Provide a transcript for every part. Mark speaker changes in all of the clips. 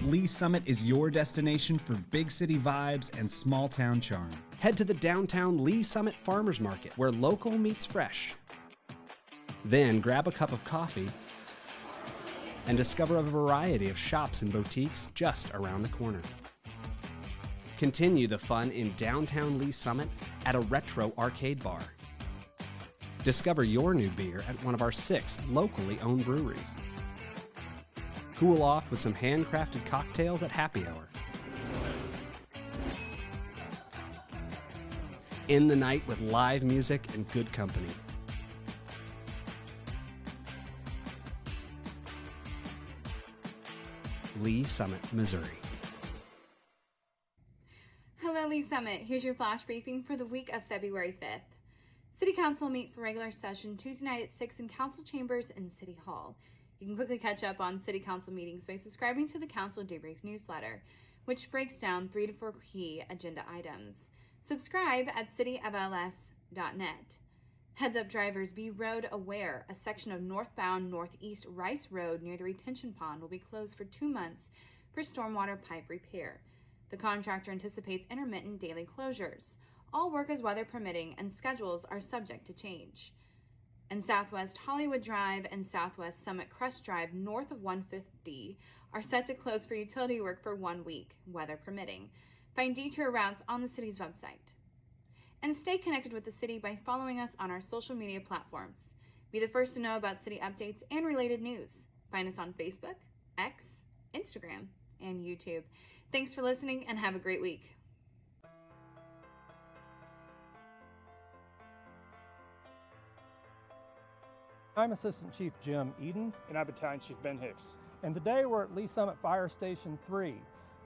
Speaker 1: Lee Summit is your destination for big city vibes and small town charm.
Speaker 2: Head to the downtown Lee Summit Farmers Market, where local meets fresh. Then grab a cup of coffee and discover a variety of shops and boutiques just around the corner. Continue the fun in downtown Lee Summit at a retro arcade bar. Discover your new beer at one of our 6 locally owned breweries. Cool off with some handcrafted cocktails at happy hour. End the night with live music and good company. Lee Summit, Missouri.
Speaker 3: Hello, Lee Summit. Here's your flash briefing for the week of February 5th. City Council will meet for regular session Tuesday night at 6 in Council Chambers in City Hall. You can quickly catch up on City Council meetings by subscribing to the Council Debrief newsletter, which breaks down 3 to 4 key agenda items. Subscribe at cityofls.net. Heads up drivers, be road aware. A section of northbound Northeast Rice Road near the retention pond will be closed for 2 months for stormwater pipe repair. The contractor anticipates intermittent daily closures. All work is weather permitting and schedules are subject to change. And Southwest Hollywood Drive and Southwest Summit Crest Drive north of 150 are set to close for utility work for 1 week, weather permitting. Find detour routes on the city's website. And stay connected with the city by following us on our social media platforms. Be the first to know about city updates and related news. Find us on Facebook, X, Instagram, and YouTube. Thanks for listening and have a great week.
Speaker 4: I'm Assistant Chief Jim Eden.
Speaker 5: And I'm Battalion Chief Ben Hicks.
Speaker 4: And today we're at Lee Summit Fire Station 3.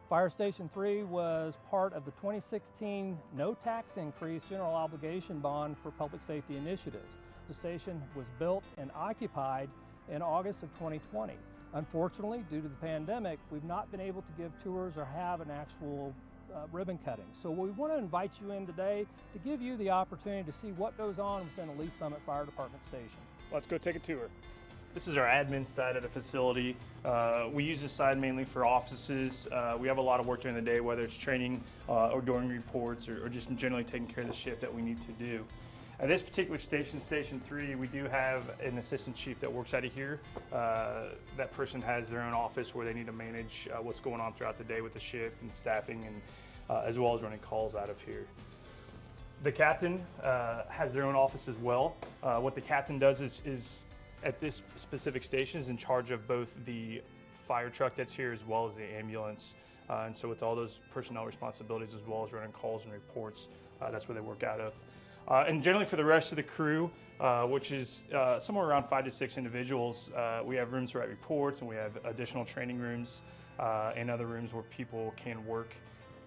Speaker 4: Fire Station 3 was part of the 2016 no tax increase general obligation bond for public safety initiatives. The station was built and occupied in August of 2020. Unfortunately, due to the pandemic, we've not been able to give tours or have an actual ribbon cutting. So we want to invite you in today to give you the opportunity to see what goes on within a Lee Summit Fire Department station.
Speaker 5: Let's go take a tour. This is our admin side of the facility. We use this side mainly for offices. We have a lot of work during the day, whether it's training or doing reports or just generally taking care of the shift that we need to do. At this particular station, Station 3, we do have an assistant chief that works out of here. That person has their own office where they need to manage what's going on throughout the day with the shift and staffing, and as well as running calls out of here. The captain has their own office as well. What the captain does is at this specific station is in charge of both the fire truck that's here as well as the ambulance. And so with all those personnel responsibilities as well as running calls and reports, that's where they work out of. And generally for the rest of the crew, which is somewhere around 5 to 6 individuals, we have rooms to write reports, and we have additional training rooms and other rooms where people can work.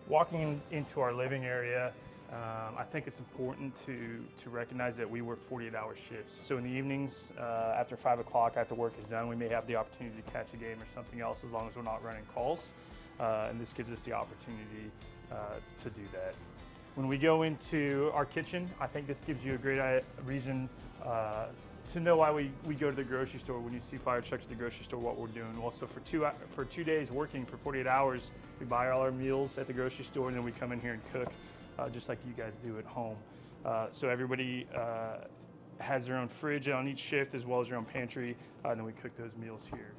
Speaker 5: Walking into our living area, I think it's important to recognize that we work 48-hour shifts. So in the evenings, after 5 o'clock, after work is done, we may have the opportunity to catch a game or something else as long as we're not running calls. And this gives us the opportunity to do that. When we go into our kitchen, I think this gives you a great reason to know why we go to the grocery store. When you see fire trucks at the grocery store, what we're doing. Also, for 2 days working for 48 hours, we buy all our meals at the grocery store, and then we come in here and cook, just like you guys do at home. So everybody has their own fridge on each shift, as well as their own pantry, and then we cook those meals here.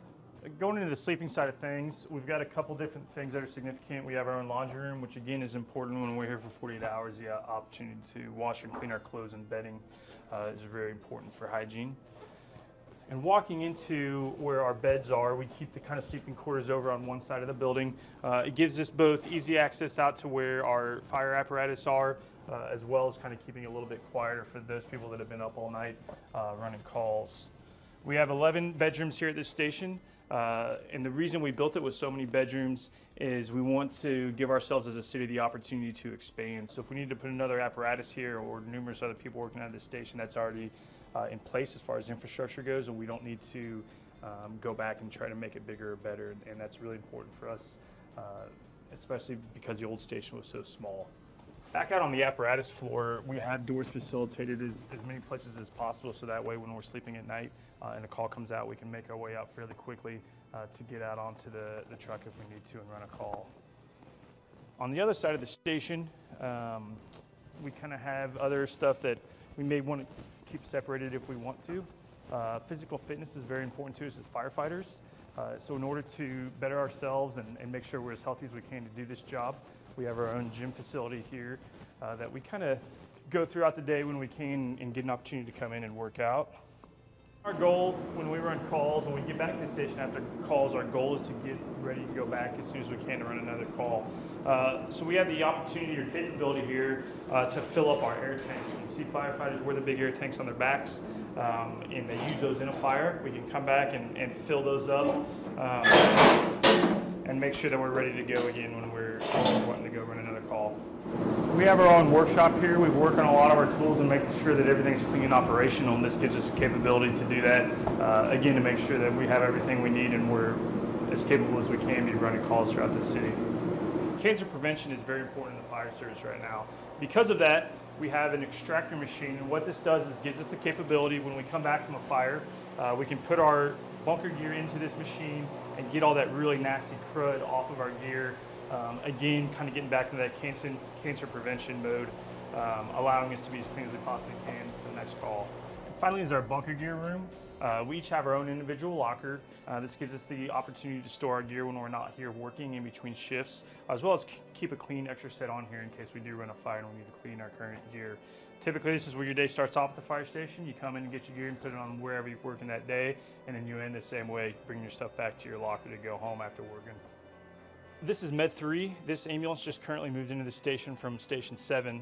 Speaker 5: Going into the sleeping side of things, we've got a couple different things that are significant. We have our own laundry room, which again is important when we're here for 48 hours. The opportunity to wash and clean our clothes and bedding is very important for hygiene. And walking into where our beds are, we keep the kind of sleeping quarters over on one side of the building. It gives us both easy access out to where our fire apparatus are, as well as kind of keeping it a little bit quieter for those people that have been up all night running calls. We have 11 bedrooms here at this station. And the reason we built it with so many bedrooms is we want to give ourselves as a city the opportunity to expand. So if we need to put another apparatus here or numerous other people working at this station, that's already in place as far as infrastructure goes, and we don't need to go back and try to make it bigger or better. And that's really important for us, especially because the old station was so small. Back out on the apparatus floor, we have doors facilitated as many places as possible, so that way when we're sleeping at night and a call comes out, we can make our way out fairly quickly to get out onto the truck if we need to and run a call. On the other side of the station, we kind of have other stuff that we may want to keep separated if we want to. Physical fitness is very important to us as firefighters. So in order to better ourselves and make sure we're as healthy as we can to do this job, we have our own gym facility here that we kind of go throughout the day when we can and get an opportunity to come in and work out. Our goal when we run calls, when we get back to the station after calls, our goal is to get ready to go back as soon as we can to run another call. So we have the opportunity or capability here to fill up our air tanks. You see firefighters wear the big air tanks on their backs and they use those in a fire. We can come back and fill those up and make sure that we're ready to go again when we're wanting to go run another call. We have our own workshop here. We work on a lot of our tools and making sure that everything's clean and operational, and this gives us the capability to do that, again, to make sure that we have everything we need and we're as capable as we can be running calls throughout the city. Cancer prevention is very important in the fire service right now. Because of that, we have an extractor machine, and what this does is gives us the capability when we come back from a fire, we can put our bunker gear into this machine and get all that really nasty crud off of our gear. Again, kind of getting back to that cancer prevention mode, allowing us to be as clean as we possibly can for the next call. And finally is our bunker gear room. We each have our own individual locker. This gives us the opportunity to store our gear when we're not here working in between shifts, as well as keep a clean extra set on here in case we do run a fire and we need to clean our current gear. Typically, this is where your day starts off at the fire station. You come in and get your gear and put it on wherever you're working that day, and then you end the same way, bring your stuff back to your locker to go home after working. This is Med 3. This ambulance just currently moved into the station from Station 7.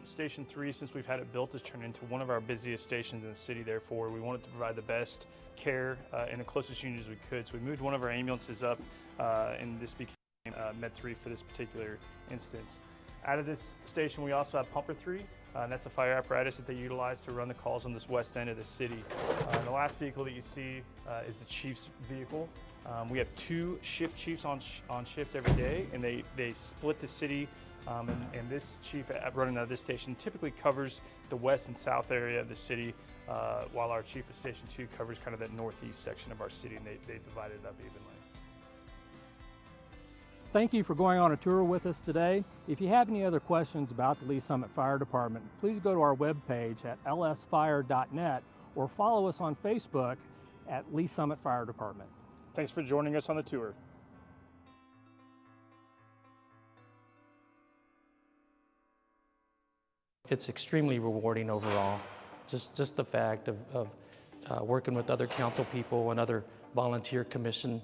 Speaker 5: Station 3, since we've had it built, has turned into one of our busiest stations in the city. Therefore, we wanted to provide the best care and the closest unit as we could. So we moved one of our ambulances up, and this became Med 3 for this particular instance. Out of this station, we also have Pumper 3. And that's a fire apparatus that they utilize to run the calls on this west end of the city. The last vehicle that you see is the chief's vehicle. We have 2 shift chiefs on shift every day, and they split the city. And this chief running out of this station typically covers the west and south area of the city, while our chief of Station 2 covers kind of that northeast section of our city, and they divide it up evenly.
Speaker 4: Thank you for going on a tour with us today. If you have any other questions about the Lee Summit Fire Department, please go to our webpage at lsfire.net or follow us on Facebook at Lee Summit Fire Department.
Speaker 5: Thanks for joining us on the tour.
Speaker 6: It's extremely rewarding overall. Just the fact of working with other council people and other volunteer commission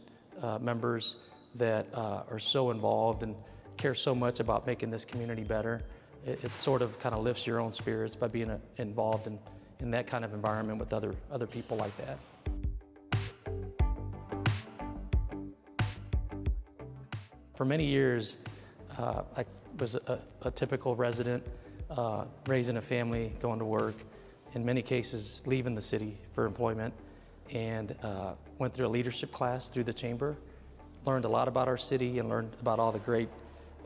Speaker 6: members that are so involved and care so much about making this community better. It sort of kind of lifts your own spirits by being involved in that kind of environment with other people like that. For many years, I was a typical resident, raising a family, going to work, in many cases leaving the city for employment, and went through a leadership class through the chamber. Learned a lot about our city and learned about all the great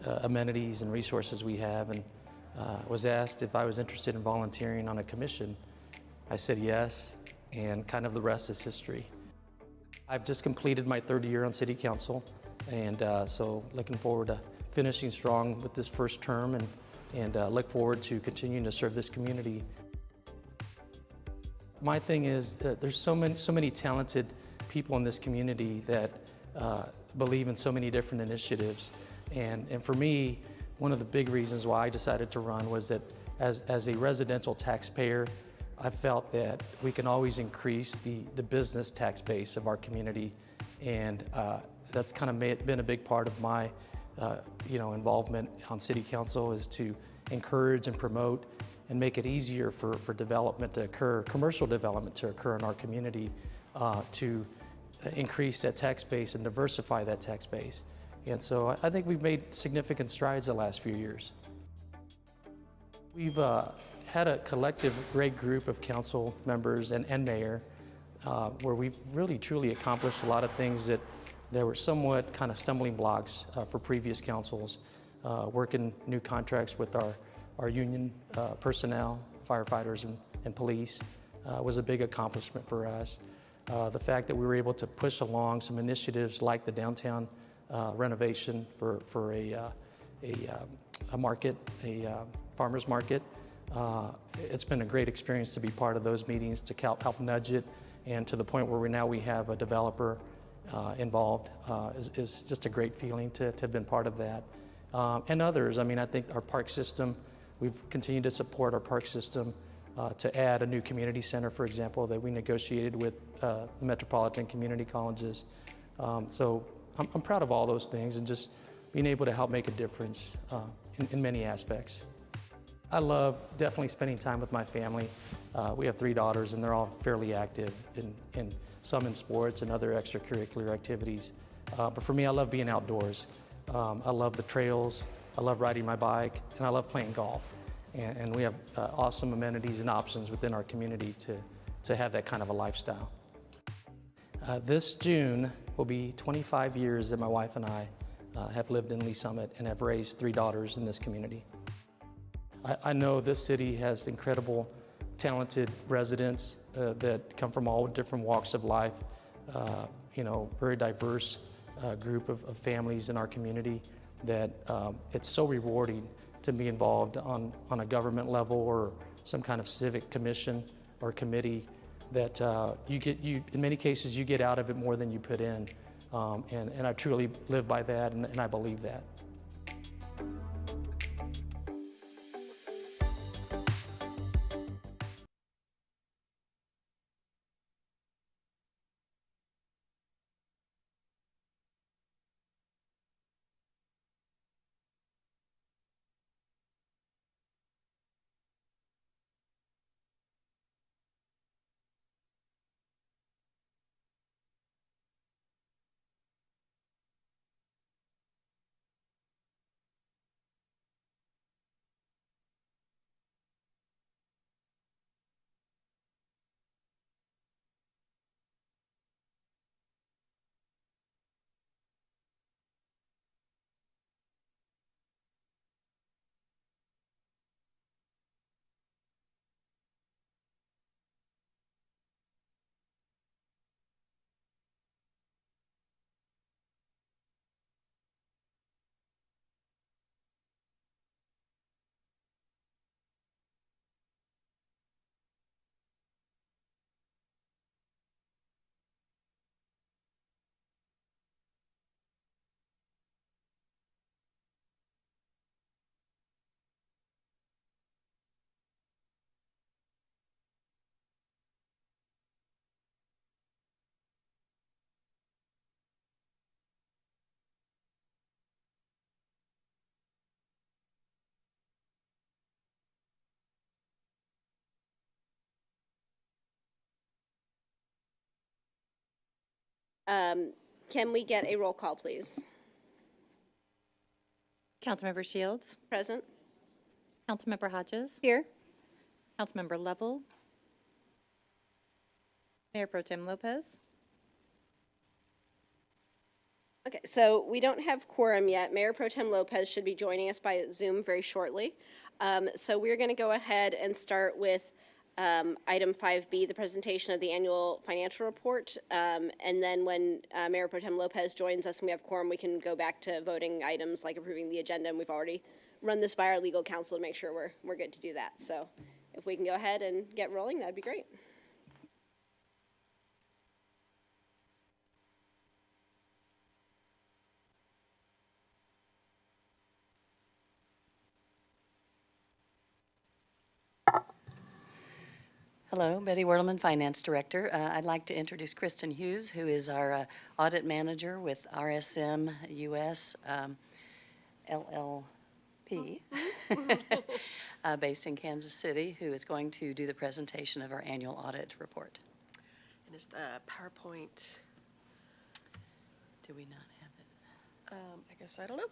Speaker 6: amenities and resources we have, and was asked if I was interested in volunteering on a commission. I said yes, and kind of the rest is history. I've just completed my 3rd year on City Council, and so looking forward to finishing strong with this first term, and look forward to continuing to serve this community. My thing is there's so many talented people in this community that believe in so many different initiatives. And for me, one of the big reasons why I decided to run was that as a residential taxpayer, I felt that we can always increase the business tax base of our community. And that's kind of been a big part of my involvement on City Council, is to encourage and promote and make it easier for development to occur, commercial development to occur in our community, to increase that tax base and diversify that tax base. And so I think we've made significant strides the last few years. We've had a collective great group of council members and mayor where we've really truly accomplished a lot of things that there were somewhat kind of stumbling blocks for previous councils. Working new contracts with our union personnel, firefighters and police was a big accomplishment for us. The fact that we were able to push along some initiatives like the downtown renovation for a market, a farmer's market. It's been a great experience to be part of those meetings, to help nudge it, and to the point where we have a developer involved is just a great feeling to have been part of that. And others, I mean, I think our park system, we've continued to support our park system to add a new community center, for example, that we negotiated with the Metropolitan Community Colleges. So I'm proud of all those things and just being able to help make a difference in many aspects. I love definitely spending time with my family. We have 3 daughters and they're all fairly active in some in sports and other extracurricular activities. But for me, I love being outdoors. I love the trails, I love riding my bike, and I love playing golf. And we have awesome amenities and options within our community to have that kind of a lifestyle. This June will be 25 years that my wife and I have lived in Lee Summit and have raised 3 daughters in this community. I know this city has incredible, talented residents that come from all different walks of life, very diverse group of families in our community that it's so rewarding to be involved on a government level or some kind of civic commission or committee that in many cases you get out of it more than you put in. And I truly live by that and I believe that.
Speaker 7: Can we get a roll call, please?
Speaker 8: Councilmember Shields.
Speaker 7: Present.
Speaker 8: Councilmember Hodges.
Speaker 7: Here.
Speaker 8: Councilmember Lovell. Mayor Pro Tem Lopez.
Speaker 7: Okay, so we don't have quorum yet. Mayor Pro Tem Lopez should be joining us by Zoom very shortly. So we're going to go ahead and start with item 5B, the presentation of the annual financial report. And then when Mayor Pro Tem Lopez joins us and we have quorum, we can go back to voting items like approving the agenda. And we've already run this by our legal counsel to make sure we're good to do that. So if we can go ahead and get rolling, that'd be great.
Speaker 8: Hello, Betty Werleman, Finance Director. I'd like to introduce Kristen Hughes, who is our audit manager with RSM US LLP, based in Kansas City, who is going to do the presentation of our annual audit report.
Speaker 9: And is the PowerPoint?
Speaker 8: Do we not have it?
Speaker 9: I guess I don't know.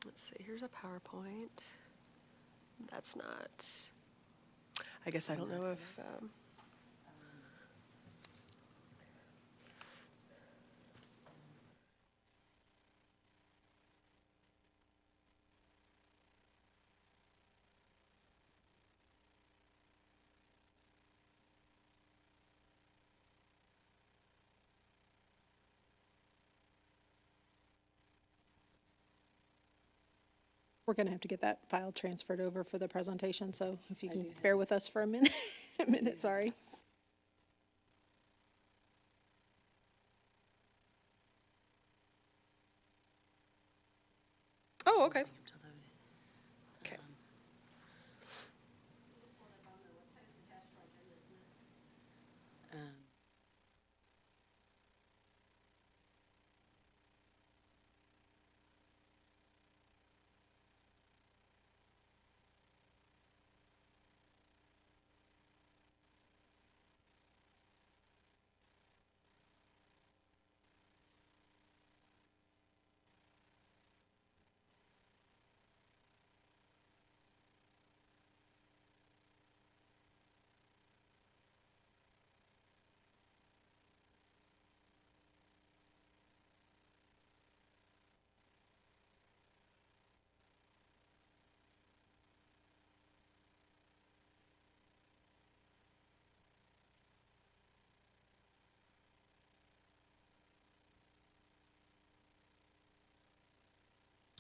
Speaker 9: Let's see. Here's a PowerPoint. That's not. I guess I don't know if.
Speaker 10: We're going to have to get that file transferred over for the presentation, so if you can bear with us for a minute, sorry.
Speaker 9: Oh, okay. Okay.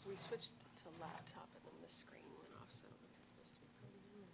Speaker 9: We switched to laptop and then the screen went off, so I don't know if it's supposed to be coming in.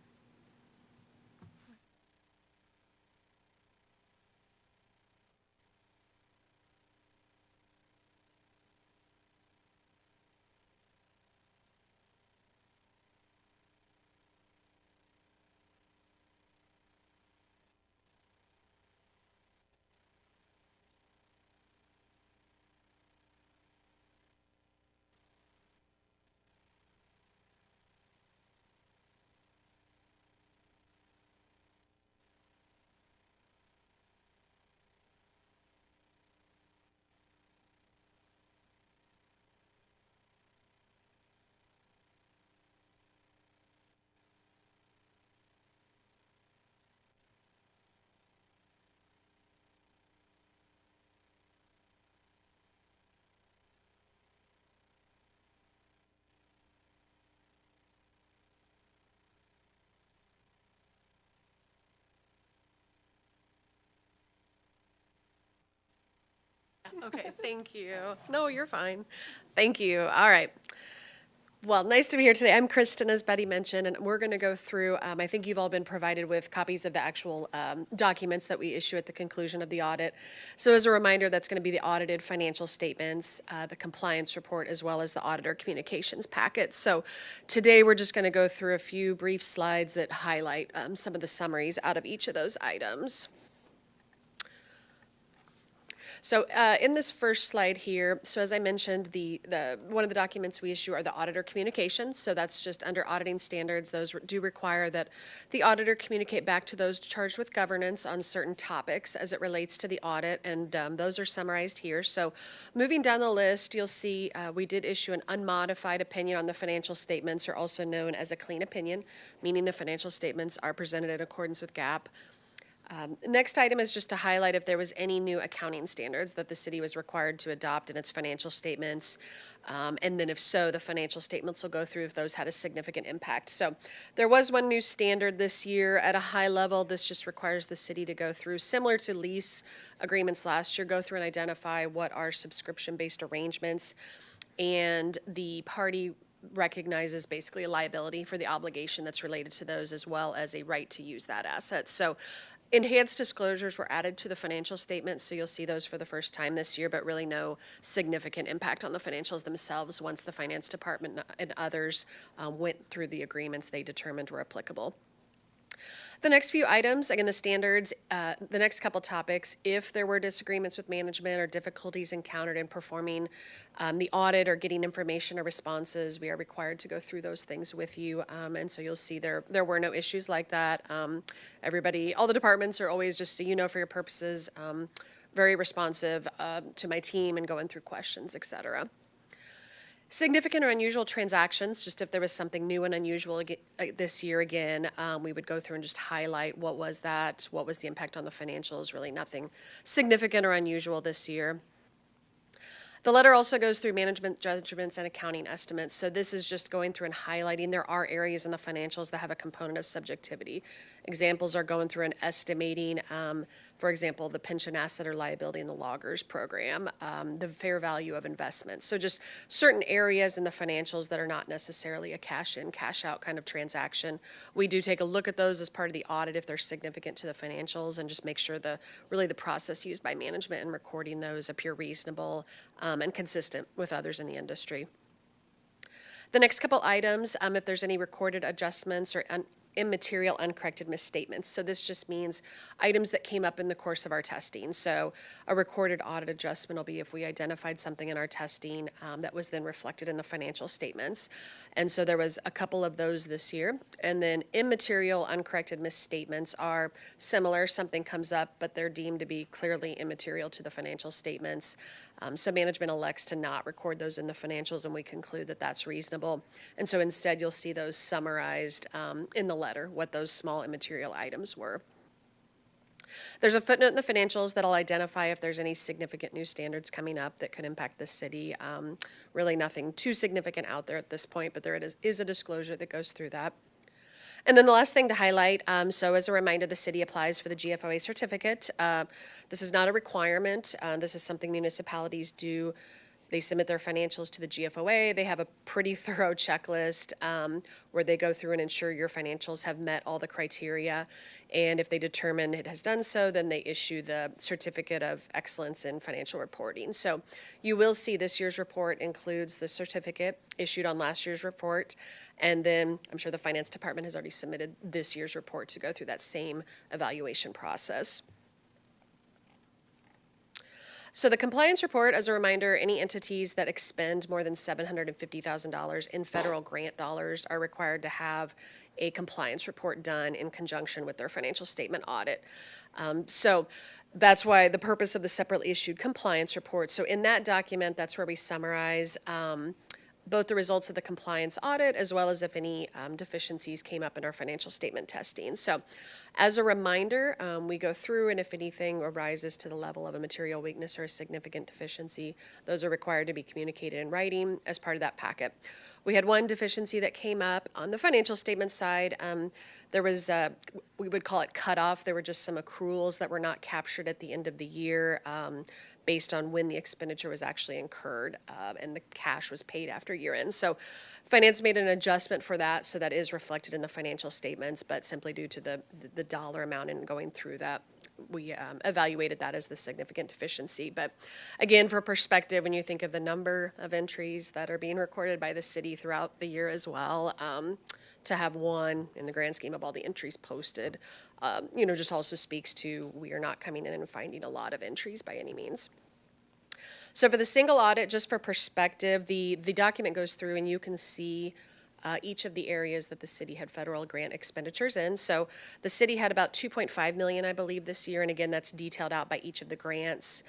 Speaker 9: Okay, thank you. No, you're fine. Thank you. All right. Well, nice to be here today. I'm Kristen, as Betty mentioned, and we're going to go through, I think you've all been provided with copies of the actual documents that we issue at the conclusion of the audit. So as a reminder, that's going to be the audited financial statements, the compliance report, as well as the auditor communications packet. So today we're just going to go through a few brief slides that highlight some of the summaries out of each of those items. So in this first slide here, so as I mentioned, the one of the documents we issue are the auditor communications. So that's just under auditing standards. Those do require that the auditor communicate back to those charged with governance on certain topics as it relates to the audit, and those are summarized here. So moving down the list, you'll see we did issue an unmodified opinion on the financial statements, or also known as a clean opinion, meaning the financial statements are presented in accordance with GAAP. Next item is just to highlight if there was any new accounting standards that the city was required to adopt in its financial statements. And then if so, the financial statements will go through if those had a significant impact. So there was one new standard this year at a high level. This just requires the city to go through, similar to lease agreements last year, go through and identify what are subscription-based arrangements. And the party recognizes basically a liability for the obligation that's related to those, as well as a right to use that asset. So enhanced disclosures were added to the financial statements, so you'll see those for the first time this year, but really no significant impact on the financials themselves once the finance department and others went through the agreements they determined were applicable. The next few items, again, the standards, the next couple topics, if there were disagreements with management or difficulties encountered in performing the audit or getting information or responses, we are required to go through those things with you. And so you'll see there were no issues like that. Everybody, all the departments are always, just so you know for your purposes, very responsive to my team and going through questions, et cetera. Significant or unusual transactions, just if there was something new and unusual this year again, we would go through and just highlight what was that, what was the impact on the financials, really nothing significant or unusual this year. The letter also goes through management judgments and accounting estimates. So this is just going through and highlighting there are areas in the financials that have a component of subjectivity. Examples are going through and estimating, for example, the pension asset or liability in the loggers program, the fair value of investments. So just certain areas in the financials that are not necessarily a cash in, cash out kind of transaction. We do take a look at those as part of the audit if they're significant to the financials, and just make sure the process used by management in recording those appear reasonable and consistent with others in the industry. The next couple items, if there's any recorded adjustments or immaterial uncorrected misstatements. So this just means items that came up in the course of our testing. So a recorded audit adjustment will be if we identified something in our testing that was then reflected in the financial statements. And so there was a couple of those this year. And then immaterial uncorrected misstatements are similar. Something comes up, but they're deemed to be clearly immaterial to the financial statements. So management elects to not record those in the financials, and we conclude that that's reasonable. And so instead, you'll see those summarized in the letter, what those small immaterial items were. There's a footnote in the financials that'll identify if there's any significant new standards coming up that could impact the city. Really nothing too significant out there at this point, but there is a disclosure that goes through that. And then the last thing to highlight, so as a reminder, the city applies for the GFOA certificate. This is not a requirement. This is something municipalities do. They submit their financials to the GFOA. They have a pretty thorough checklist where they go through and ensure your financials have met all the criteria. And if they determine it has done so, then they issue the Certificate of Excellence in Financial Reporting. So you will see this year's report includes the certificate issued on last year's report. And then I'm sure the Finance Department has already submitted this year's report to go through that same evaluation process. So the compliance report, as a reminder, any entities that expend more than $750,000 in federal grant dollars are required to have a compliance report done in conjunction with their financial statement audit. So that's why the purpose of the separately issued compliance report. So in that document, that's where we summarize both the results of the compliance audit as well as if any deficiencies came up in our financial statement testing. So as a reminder, we go through, and if anything arises to the level of a material weakness or a significant deficiency, those are required to be communicated in writing as part of that packet. We had one deficiency that came up on the financial statement side. There was, we would call it cutoff. There were just some accruals that were not captured at the end of the year based on when the expenditure was actually incurred and the cash was paid after year end. So finance made an adjustment for that, so that is reflected in the financial statements, but simply due to the dollar amount and going through that, we evaluated that as the significant deficiency. But again, for perspective, when you think of the number of entries that are being recorded by the city throughout the year as well, to have one in the grand scheme of all the entries posted, just also speaks to we are not coming in and finding a lot of entries by any means. So for the single audit, just for perspective, the document goes through and you can see each of the areas that the city had federal grant expenditures in. So the city had about $2.5 million, I believe, this year, and again, that's detailed out by each of the grants.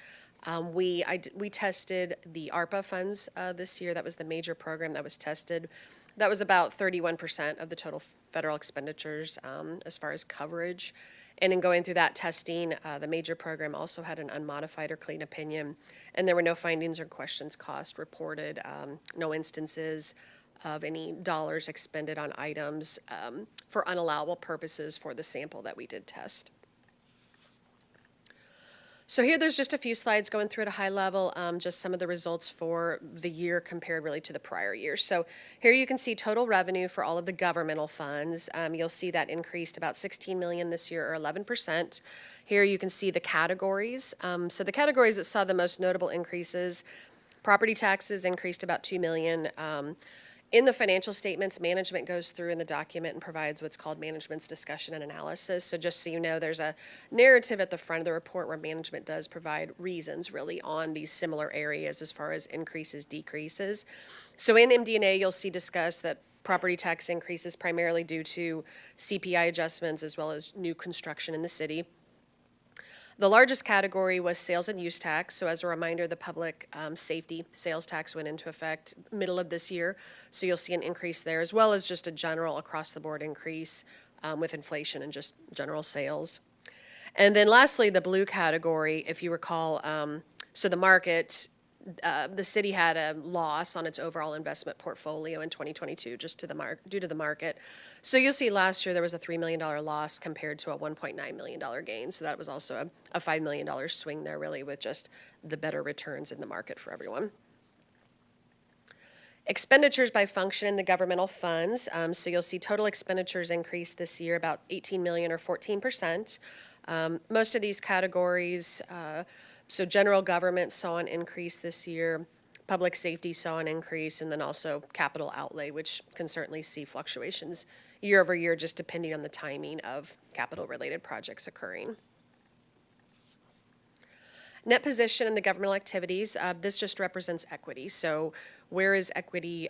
Speaker 9: We tested the ARPA funds this year. That was the major program that was tested. That was about 31% of the total federal expenditures as far as coverage. And in going through that testing, the major program also had an unmodified or clean opinion, and there were no findings or questions cost reported, no instances of any dollars expended on items for unallowable purposes for the sample that we did test. So here there's just a few slides going through at a high level, just some of the results for the year compared really to the prior year. So here you can see total revenue for all of the governmental funds. You'll see that increased about $16 million this year, or 11%. Here you can see the categories. So the categories that saw the most notable increases, property taxes increased about $2 million. In the financial statements, management goes through in the document and provides what's called management's discussion and analysis. So just so you know, there's a narrative at the front of the report where management does provide reasons really on these similar areas as far as increases, decreases. So in MD&A, you'll see discussed that property tax increases primarily due to CPI adjustments as well as new construction in the city. The largest category was sales and use tax. So as a reminder, the public safety sales tax went into effect middle of this year. So you'll see an increase there, as well as just a general across-the-board increase with inflation and just general sales. And then lastly, the blue category, if you recall, so the market the city had a loss on its overall investment portfolio in 2022 just due to the market. So you'll see last year there was a $3 million loss compared to a $1.9 million gain. So that was also a $5 million swing there, really, with just the better returns in the market for everyone. Expenditures by function in the governmental funds. So you'll see total expenditures increase this year about 18 million or 14%. Most of these categories, so general government saw an increase this year, public safety saw an increase, and then also capital outlay, which can certainly see fluctuations year over year just depending on the timing of capital-related projects occurring. Net position in the governmental activities, this just represents equity. So where is equity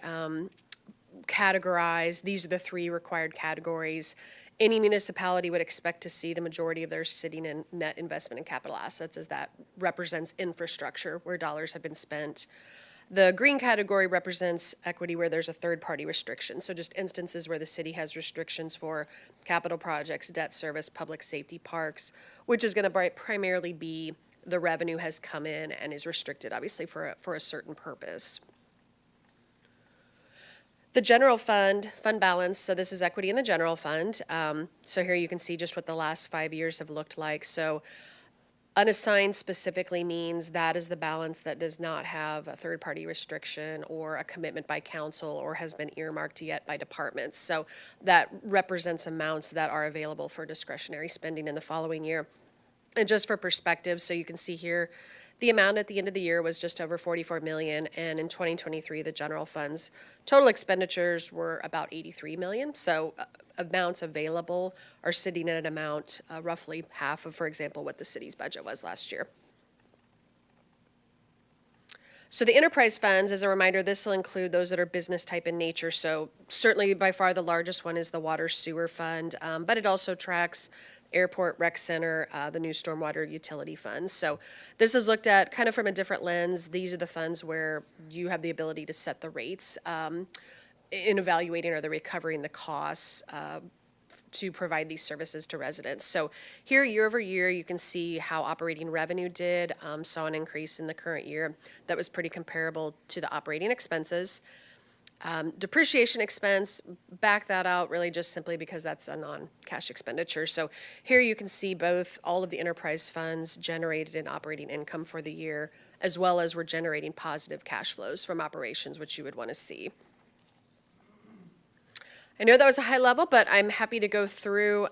Speaker 9: categorized? These are the three required categories. Any municipality would expect to see the majority of their sitting in net investment in capital assets, as that represents infrastructure where dollars have been spent. The green category represents equity where there's a third-party restriction. So just instances where the city has restrictions for capital projects, debt service, public safety, parks, which is going to primarily be the revenue has come in and is restricted, obviously, for a certain purpose. The general fund balance, so this is equity in the general fund. So here you can see just what the last 5 years have looked like. So unassigned specifically means that is the balance that does not have a third-party restriction or a commitment by council or has been earmarked yet by departments. So that represents amounts that are available for discretionary spending in the following year. And just for perspective, so you can see here, the amount at the end of the year was just over 44 million, and in 2023, the general fund's total expenditures were about 83 million. So amounts available are sitting at an amount roughly half of, for example, what the city's budget was last year. So the enterprise funds, as a reminder, this will include those that are business type in nature. So certainly by far the largest one is the water sewer fund, but it also tracks airport, rec center, the new stormwater utility funds. So this is looked at kind of from a different lens. These are the funds where you have the ability to set the rates in evaluating or the recovering the costs to provide these services to residents. So here, year over year, you can see how operating revenue did, saw an increase in the current year that was pretty comparable to the operating expenses. Depreciation expense, back that out really just simply because that's a non-cash expenditure. So here you can see both all of the enterprise funds generated in operating income for the year, as well as we're generating positive cash flows from operations, which you would want to see. I know that was a high level, but I'm happy to go through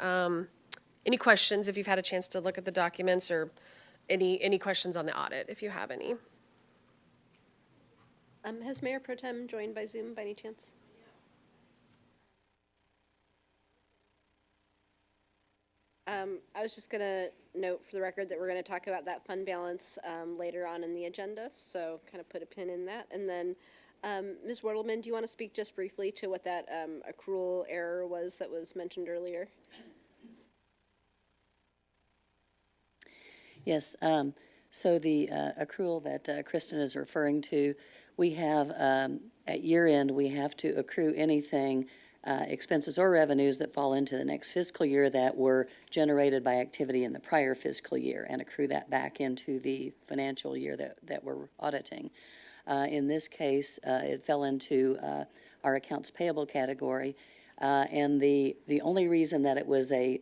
Speaker 9: any questions if you've had a chance to look at the documents, or any questions on the audit if you have any.
Speaker 7: Has Mayor Pro Tem joined by Zoom by any chance? I was just going to note for the record that we're going to talk about that fund balance later on in the agenda, so kind of put a pin in that. And then, Ms. Wortelman, do you want to speak just briefly to what that accrual error was that was mentioned earlier?
Speaker 8: Yes. So the accrual that Kristen is referring to, we have, at year end, we have to accrue anything, expenses or revenues that fall into the next fiscal year that were generated by activity in the prior fiscal year, and accrue that back into the financial year that we're auditing. In this case, it fell into our accounts payable category, and the only reason that it was a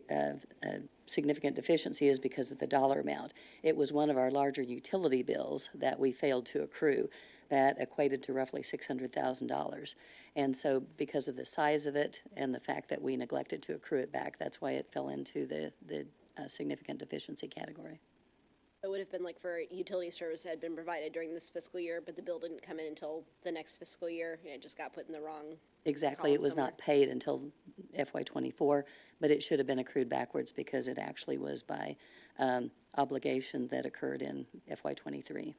Speaker 8: significant deficiency is because of the dollar amount. It was one of our larger utility bills that we failed to accrue that equated to roughly $600,000. And so because of the size of it and the fact that we neglected to accrue it back, that's why it fell into the significant deficiency category.
Speaker 7: It would have been like for utility service that had been provided during this fiscal year, but the bill didn't come in until the next fiscal year, and it just got put in the wrong.
Speaker 8: Exactly. It was not paid until FY24, but it should have been accrued backwards because it actually was by obligation that occurred in FY23.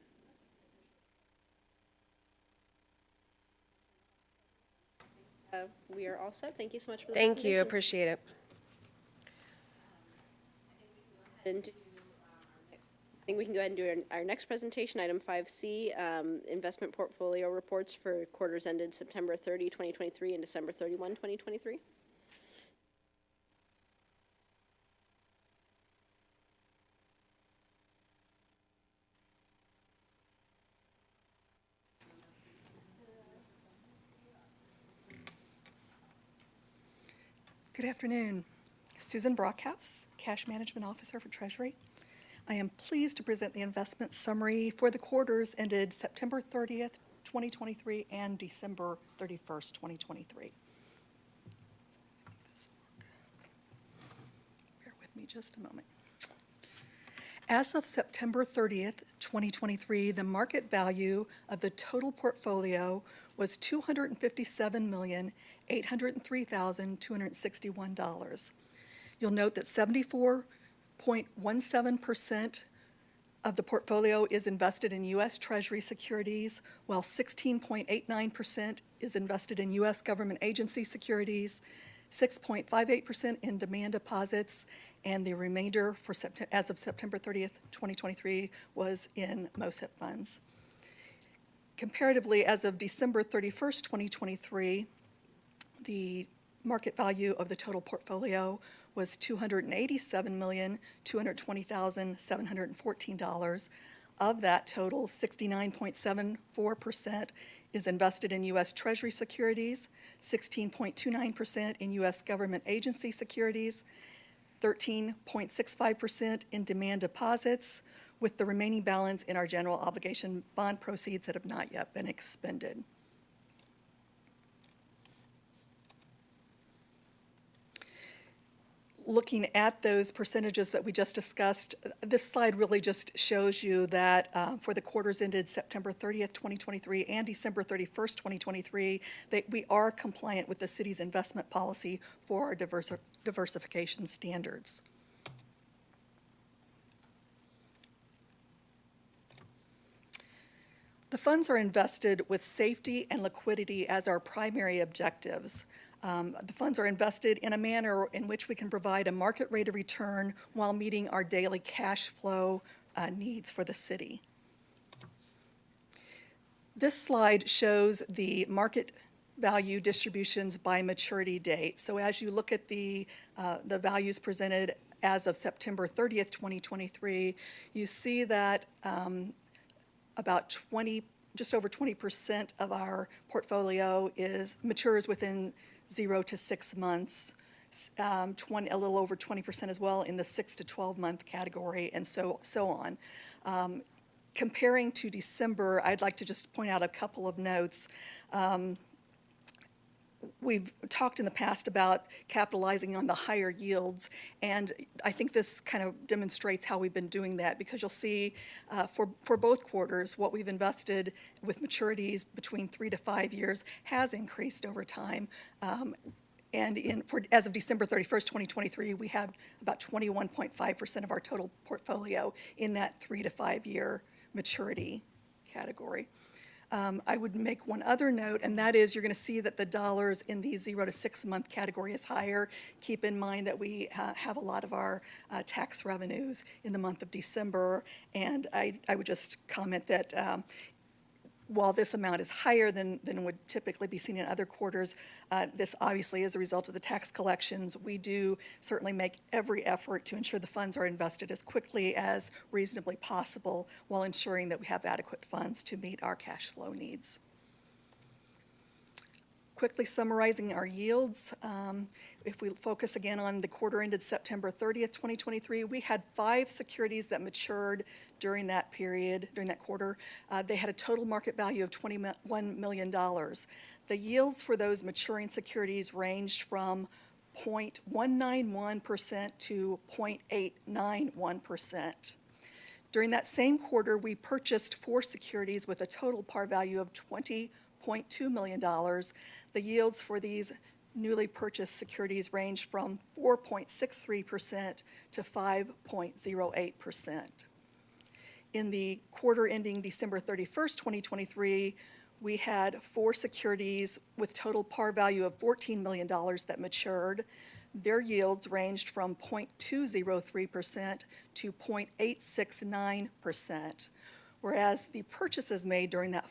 Speaker 7: We are all set. Thank you so much for the
Speaker 9: Thank you. Appreciate it.
Speaker 7: I think we can go ahead and do our next presentation, item 5C, investment portfolio reports for quarters ended September 30, 2023 and December 31, 2023.
Speaker 11: Good afternoon. Susan Brockhouse, Cash Management Officer for Treasury. I am pleased to present the investment summary for the quarters ended September 30th, 2023 and December 31st, 2023. So make this work. Bear with me just a moment. As of September 30th, 2023, the market value of the total portfolio was $257,803,261. You'll note that 74.17% of the portfolio is invested in U.S. Treasury securities, while 16.89% is invested in U.S. government agency securities, 6.58% in demand deposits, and the remainder for as of September 30th, 2023, was in MOSIP funds. Comparatively, as of December 31st, 2023, the market value of the total portfolio was $287,220,714. Of that total, 69.74% is invested in U.S. Treasury securities, 16.29% in U.S. government agency securities, 13.65% in demand deposits, with the remaining balance in our general obligation bond proceeds that have not yet been expended. Looking at those percentages that we just discussed, this slide really just shows you that for the quarters ended September 30th, 2023 and December 31st, 2023, that we are compliant with the city's investment policy for our diversification standards. The funds are invested with safety and liquidity as our primary objectives. The funds are invested in a manner in which we can provide a market rate of return while meeting our daily cash flow needs for the city. This slide shows the market value distributions by maturity date. So as you look at the values presented as of September 30th, 2023, you see that just over 20% of our portfolio matures within 0 to 6 months, a little over 20% as well in the 6 to 12 month category, and so on. Comparing to December, I'd like to just point out a couple of notes. We've talked in the past about capitalizing on the higher yields, and I think this kind of demonstrates how we've been doing that, because you'll see for both quarters what we've invested with maturities between 3 to 5 years has increased over time. And as of December 31st, 2023, we had about 21.5% of our total portfolio in that 3 to 5 year maturity category. I would make one other note, and that is you're going to see that the dollars in the 0 to 6 month category is higher. Keep in mind that we have a lot of our tax revenues in the month of December, and I would just comment that while this amount is higher than would typically be seen in other quarters, this obviously is a result of the tax collections. We do certainly make every effort to ensure the funds are invested as quickly as reasonably possible while ensuring that we have adequate funds to meet our cash flow needs. Quickly summarizing our yields, if we focus again on the quarter ended September 30th, 2023, we had 5 securities that matured during that period, during that quarter. They had a total market value of $21 million. The yields for those maturing securities ranged from 0.191% to 0.891%. During that same quarter, we purchased 4 securities with a total par value of $20.2 million. The yields for these newly purchased securities ranged from 4.63% to 5.08%. In the quarter ending December 31st, 2023, we had 4 securities with total par value of $14 million that matured. Their yields ranged from 0.203% to 0.869%, whereas the purchases made during that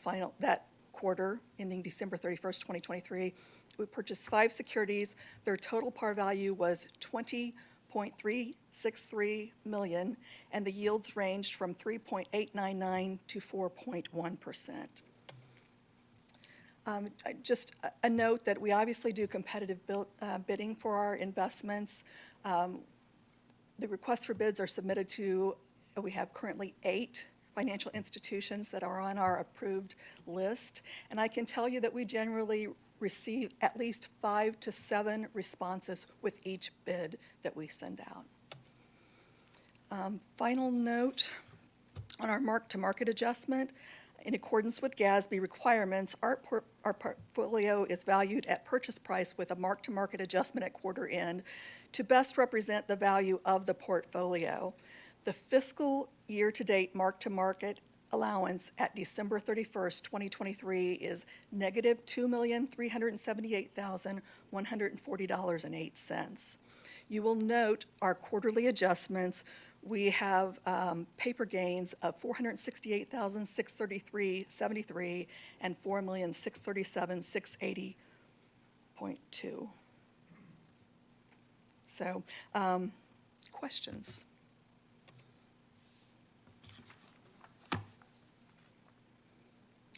Speaker 11: quarter ending December 31st, 2023, we purchased 5 securities. Their total par value was $20.363 million, and the yields ranged from 3.899 to 4.1%. Just a note that we obviously do competitive bidding for our investments. The requests for bids are submitted to, we have currently 8 financial institutions that are on our approved list. And I can tell you that we generally receive at least 5 to 7 responses with each bid that we send out. Final note on our mark-to-market adjustment. In accordance with GASB requirements, our portfolio is valued at purchase price with a mark-to-market adjustment at quarter end to best represent the value of the portfolio. The fiscal year-to-date mark-to-market allowance at December 31st, 2023 is negative $2,378,140.08. You will note our quarterly adjustments. We have paper gains of $468,633.73 and $4,637,680.2. So, questions?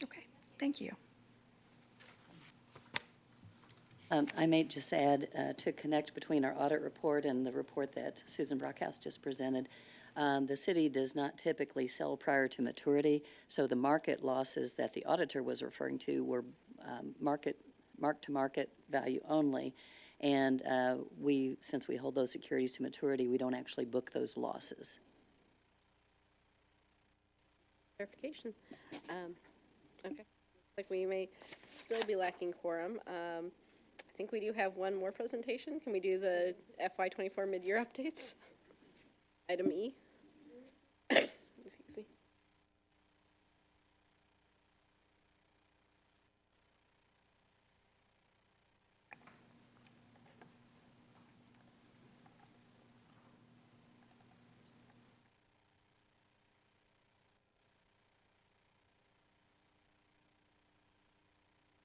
Speaker 11: Okay, thank you.
Speaker 8: I may just add to connect between our audit report and the report that Susan Brockhouse just presented. The city does not typically sell prior to maturity, so the market losses that the auditor was referring to were mark-to-market value only. And since we hold those securities to maturity, we don't actually book those losses.
Speaker 7: Clarification. Okay. Looks like we may still be lacking quorum. I think we do have one more presentation. Can we do the FY24 mid-year updates? Item E. Excuse me.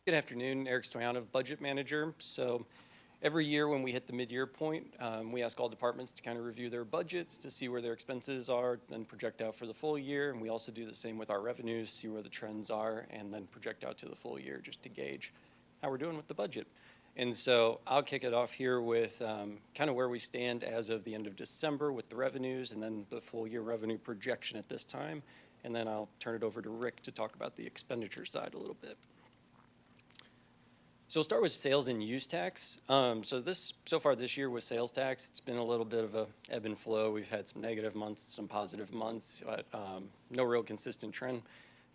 Speaker 12: Good afternoon, Eric Stoyanov, Budget Manager. So every year when we hit the mid-year point, we ask all departments to kind of review their budgets to see where their expenses are, then project out for the full year. And we also do the same with our revenues, see where the trends are, and then project out to the full year just to gauge how we're doing with the budget. And so I'll kick it off here with kind of where we stand as of the end of December with the revenues and then the full year revenue projection at this time. And then I'll turn it over to Rick to talk about the expenditure side a little bit. So we'll start with sales and use tax. So far this year with sales tax, it's been a little bit of a ebb and flow. We've had some negative months, some positive months, but no real consistent trend.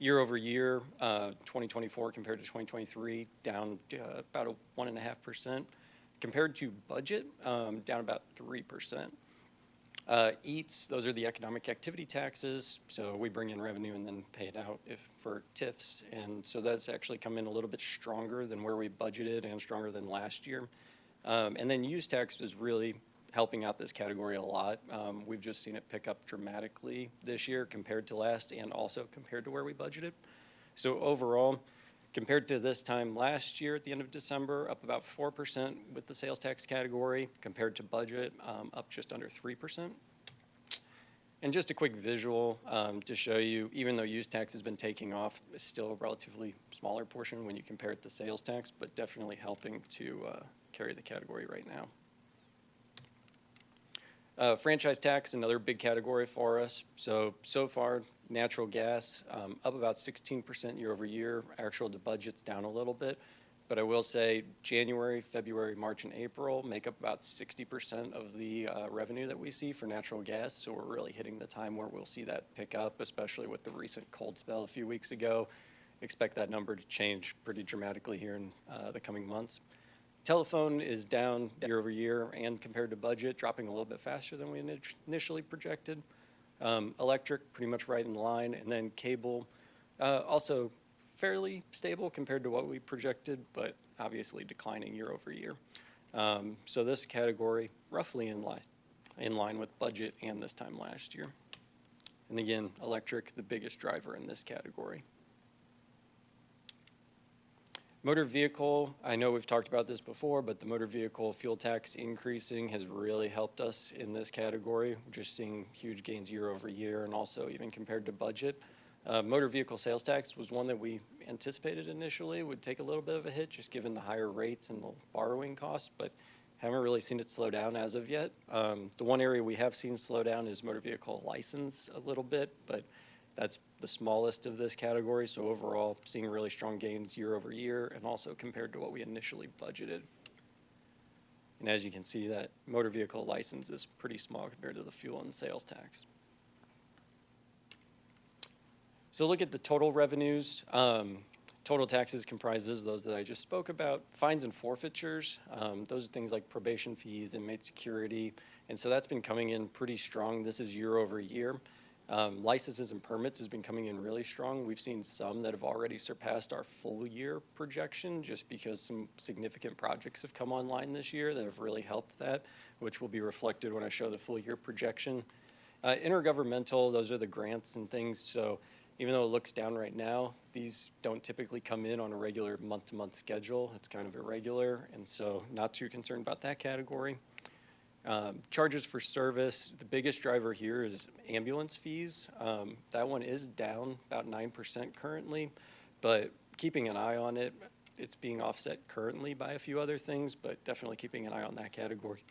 Speaker 12: Year over year, 2024 compared to 2023, down about 1.5%. Compared to budget, down about 3%. EATs, those are the economic activity taxes. So we bring in revenue and then pay it out for TIFs. And so that's actually come in a little bit stronger than where we budgeted and stronger than last year. And then use tax is really helping out this category a lot. We've just seen it pick up dramatically this year compared to last and also compared to where we budgeted. So overall, compared to this time last year at the end of December, up about 4% with the sales tax category. Compared to budget, up just under 3%. And just a quick visual to show you, even though use tax has been taking off, it's still a relatively smaller portion when you compare it to sales tax, but definitely helping to carry the category right now. Franchise tax, another big category for us. So far, natural gas up about 16% year over year. Actual to budget's down a little bit. But I will say January, February, March, and April make up about 60% of the revenue that we see for natural gas. So we're really hitting the time where we'll see that pick up, especially with the recent cold spell a few weeks ago. Expect that number to change pretty dramatically here in the coming months. Telephone is down year over year and compared to budget, dropping a little bit faster than we initially projected. Electric, pretty much right in line. And then cable, also fairly stable compared to what we projected, but obviously declining year over year. So this category, roughly in line with budget and this time last year. And again, electric, the biggest driver in this category. Motor vehicle, I know we've talked about this before, but the motor vehicle fuel tax increasing has really helped us in this category. We're just seeing huge gains year over year and also even compared to budget. Motor vehicle sales tax was one that we anticipated initially would take a little bit of a hit, just given the higher rates and the borrowing costs, but haven't really seen it slow down as of yet. The one area we have seen slow down is motor vehicle license a little bit, but that's the smallest of this category. So overall, seeing really strong gains year over year and also compared to what we initially budgeted. And as you can see, that motor vehicle license is pretty small compared to the fuel and sales tax. So look at the total revenues. Total taxes comprises those that I just spoke about. Fines and forfeitures, those are things like probation fees, inmate security, and so that's been coming in pretty strong. This is year over year. Licenses and permits has been coming in really strong. We've seen some that have already surpassed our full year projection just because some significant projects have come online this year that have really helped that, which will be reflected when I show the full year projection. Intergovernmental, those are the grants and things, so even though it looks down right now, these don't typically come in on a regular month-to-month schedule. It's kind of irregular, and so not too concerned about that category. Charges for service, the biggest driver here is ambulance fees. That one is down about 9% currently, but keeping an eye on it. It's being offset currently by a few other things, but definitely keeping an eye on that category.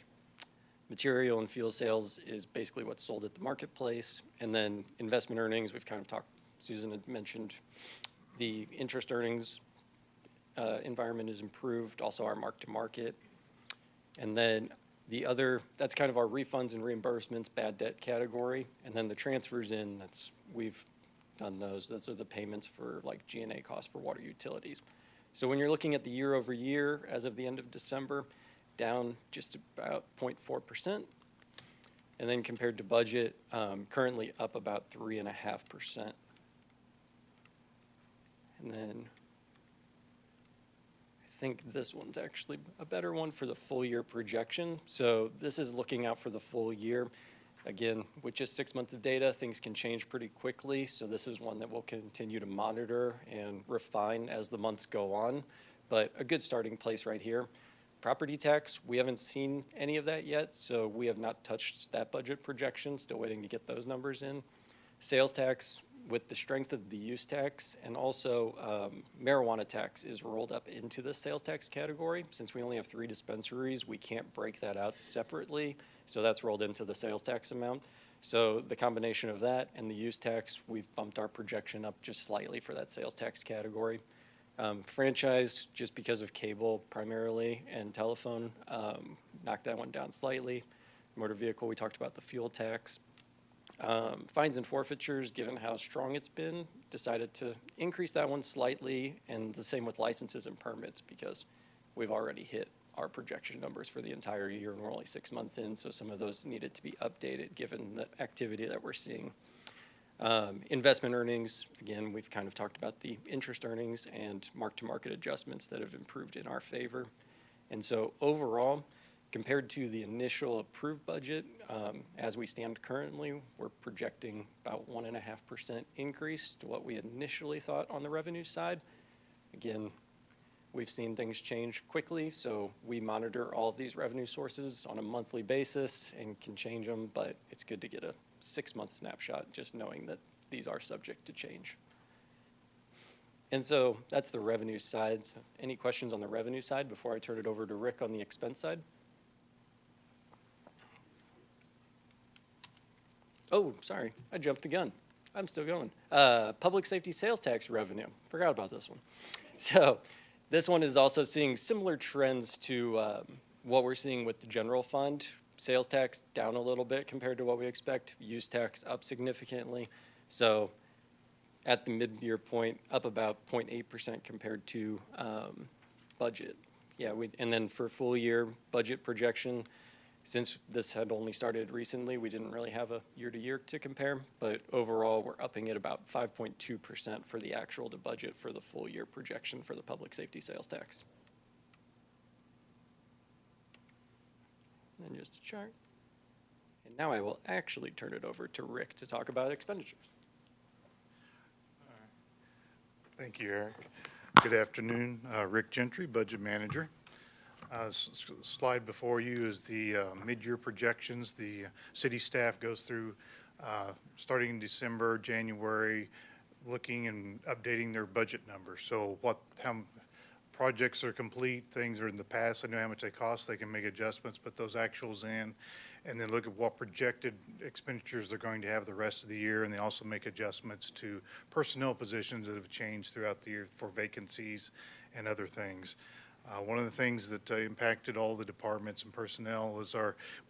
Speaker 12: Material and fuel sales is basically what's sold at the marketplace, and then investment earnings, we've kind of talked, Susan had mentioned the interest earnings environment is improved, also our mark-to-market. And then the other, that's kind of our refunds and reimbursements, bad debt category. And then the transfers in, we've done those. Those are the payments for like G&A costs for water utilities. So when you're looking at the year over year, as of the end of December, down just about 0.4%. And then compared to budget, currently up about 3.5%. And then I think this one's actually a better one for the full year projection. So this is looking out for the full year. Again, with just 6 months of data, things can change pretty quickly. So this is one that we'll continue to monitor and refine as the months go on. But a good starting place right here. Property tax, we haven't seen any of that yet, so we have not touched that budget projection. Still waiting to get those numbers in. Sales tax, with the strength of the use tax, and also marijuana tax is rolled up into the sales tax category. Since we only have 3 dispensaries, we can't break that out separately, so that's rolled into the sales tax amount. So the combination of that and the use tax, we've bumped our projection up just slightly for that sales tax category. Franchise, just because of cable primarily and telephone, knocked that one down slightly. Motor vehicle, we talked about the fuel tax. Fines and forfeitures, given how strong it's been, decided to increase that one slightly, and the same with licenses and permits because we've already hit our projection numbers for the entire year and we're only 6 months in, so some of those needed to be updated given the activity that we're seeing. Investment earnings, again, we've kind of talked about the interest earnings and mark-to-market adjustments that have improved in our favor. And so overall, compared to the initial approved budget, as we stand currently, we're projecting about 1.5% increase to what we initially thought on the revenue side. Again, we've seen things change quickly, so we monitor all of these revenue sources on a monthly basis and can change them, but it's good to get a 6-month snapshot just knowing that these are subject to change. And so that's the revenue side. So any questions on the revenue side before I turn it over to Rick on the expense side? Oh, sorry, I jumped the gun. I'm still going. Public safety sales tax revenue. Forgot about this one. So this one is also seeing similar trends to what we're seeing with the general fund. Sales tax down a little bit compared to what we expect. Use tax up significantly. So at the mid-year point, up about 0.8% compared to budget. Yeah, and then for full year budget projection, since this had only started recently, we didn't really have a year-to-year to compare, but overall, we're upping it about 5.2% for the actual to budget for the full year projection for the public safety sales tax. And then just a chart. And now I will actually turn it over to Rick to talk about expenditures.
Speaker 13: Thank you, Eric. Good afternoon. Rick Gentry, Budget Manager. Slide before you is the mid-year projections. The city staff goes through starting in December, January, looking and updating their budget numbers. So how projects are complete, things are in the past, they know how much they cost, they can make adjustments, put those actuals in, and then look at what projected expenditures they're going to have the rest of the year, and they also make adjustments to personnel positions that have changed throughout the year for vacancies and other things. One of the things that impacted all the departments and personnel was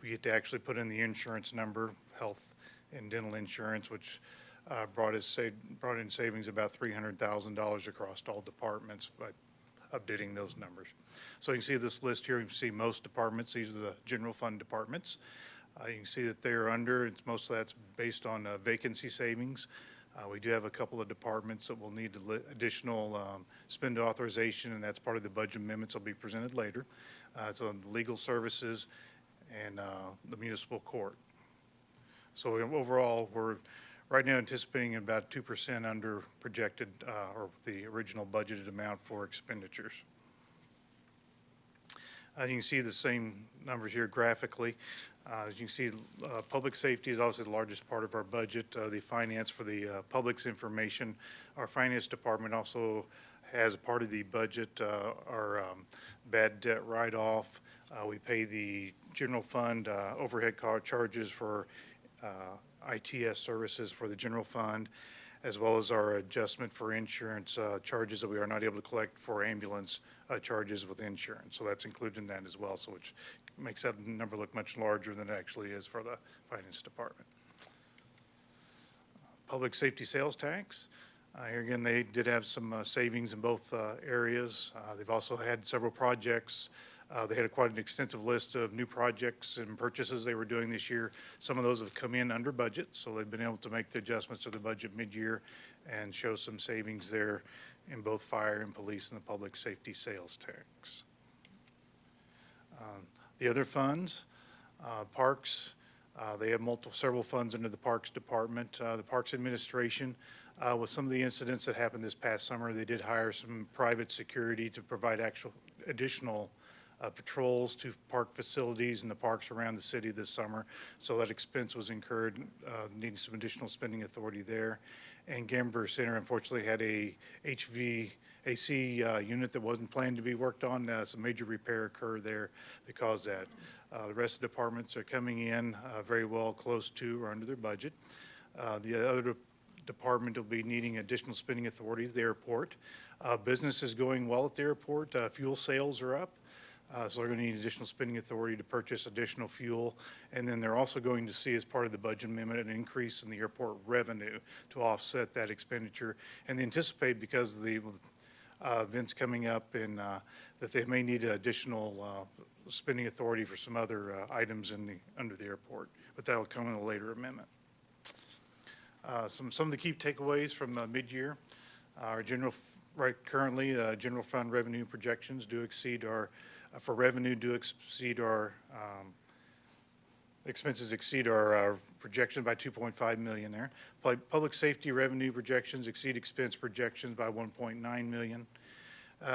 Speaker 13: we get to actually put in the insurance number, health and dental insurance, which brought in savings about $300,000 across all departments by updating those numbers. So you can see this list here. You can see most departments. These are the general fund departments. You can see that they're under. Most of that's based on vacancy savings. We do have a couple of departments that will need additional spend authorization, and that's part of the budget amendments that will be presented later. It's on legal services and the municipal court. So overall, we're right now anticipating about 2% under projected or the original budgeted amount for expenditures. You can see the same numbers here graphically. As you can see, public safety is obviously the largest part of our budget. The finance for the public's information. Our finance department also has a part of the budget, our bad debt write-off. We pay the general fund overhead charges for ITS services for the general fund, as well as our adjustment for insurance charges that we are not able to collect for ambulance charges with insurance. So that's included in that as well, so which makes that number look much larger than it actually is for the finance department. Public safety sales tax. Here again, they did have some savings in both areas. They've also had several projects. They had quite an extensive list of new projects and purchases they were doing this year. Some of those have come in under budget, so they've been able to make the adjustments to the budget mid-year and show some savings there in both fire and police and the public safety sales tax. The other funds, parks, they have several funds under the Parks Department. The Parks Administration, with some of the incidents that happened this past summer, they did hire some private security to provide additional patrols to park facilities and the parks around the city this summer. So that expense was incurred, needing some additional spending authority there. And Gamber Center unfortunately had a HVAC unit that wasn't planned to be worked on. Some major repair occurred there that caused that. The rest of the departments are coming in very well close to or under their budget. The other department will be needing additional spending authorities, the airport. Business is going well at the airport. Fuel sales are up. So they're going to need additional spending authority to purchase additional fuel. And then they're also going to see, as part of the budget amendment, an increase in the airport revenue to offset that expenditure. And they anticipate, because of the events coming up, and that they may need additional spending authority for some other items under the airport. But that'll come in a later amendment. Some of the key takeaways from mid-year. Our currently general fund revenue projections do exceed our expenses exceed our projection by $2.5 million there. Public safety revenue projections exceed expense projections by $1.9 million.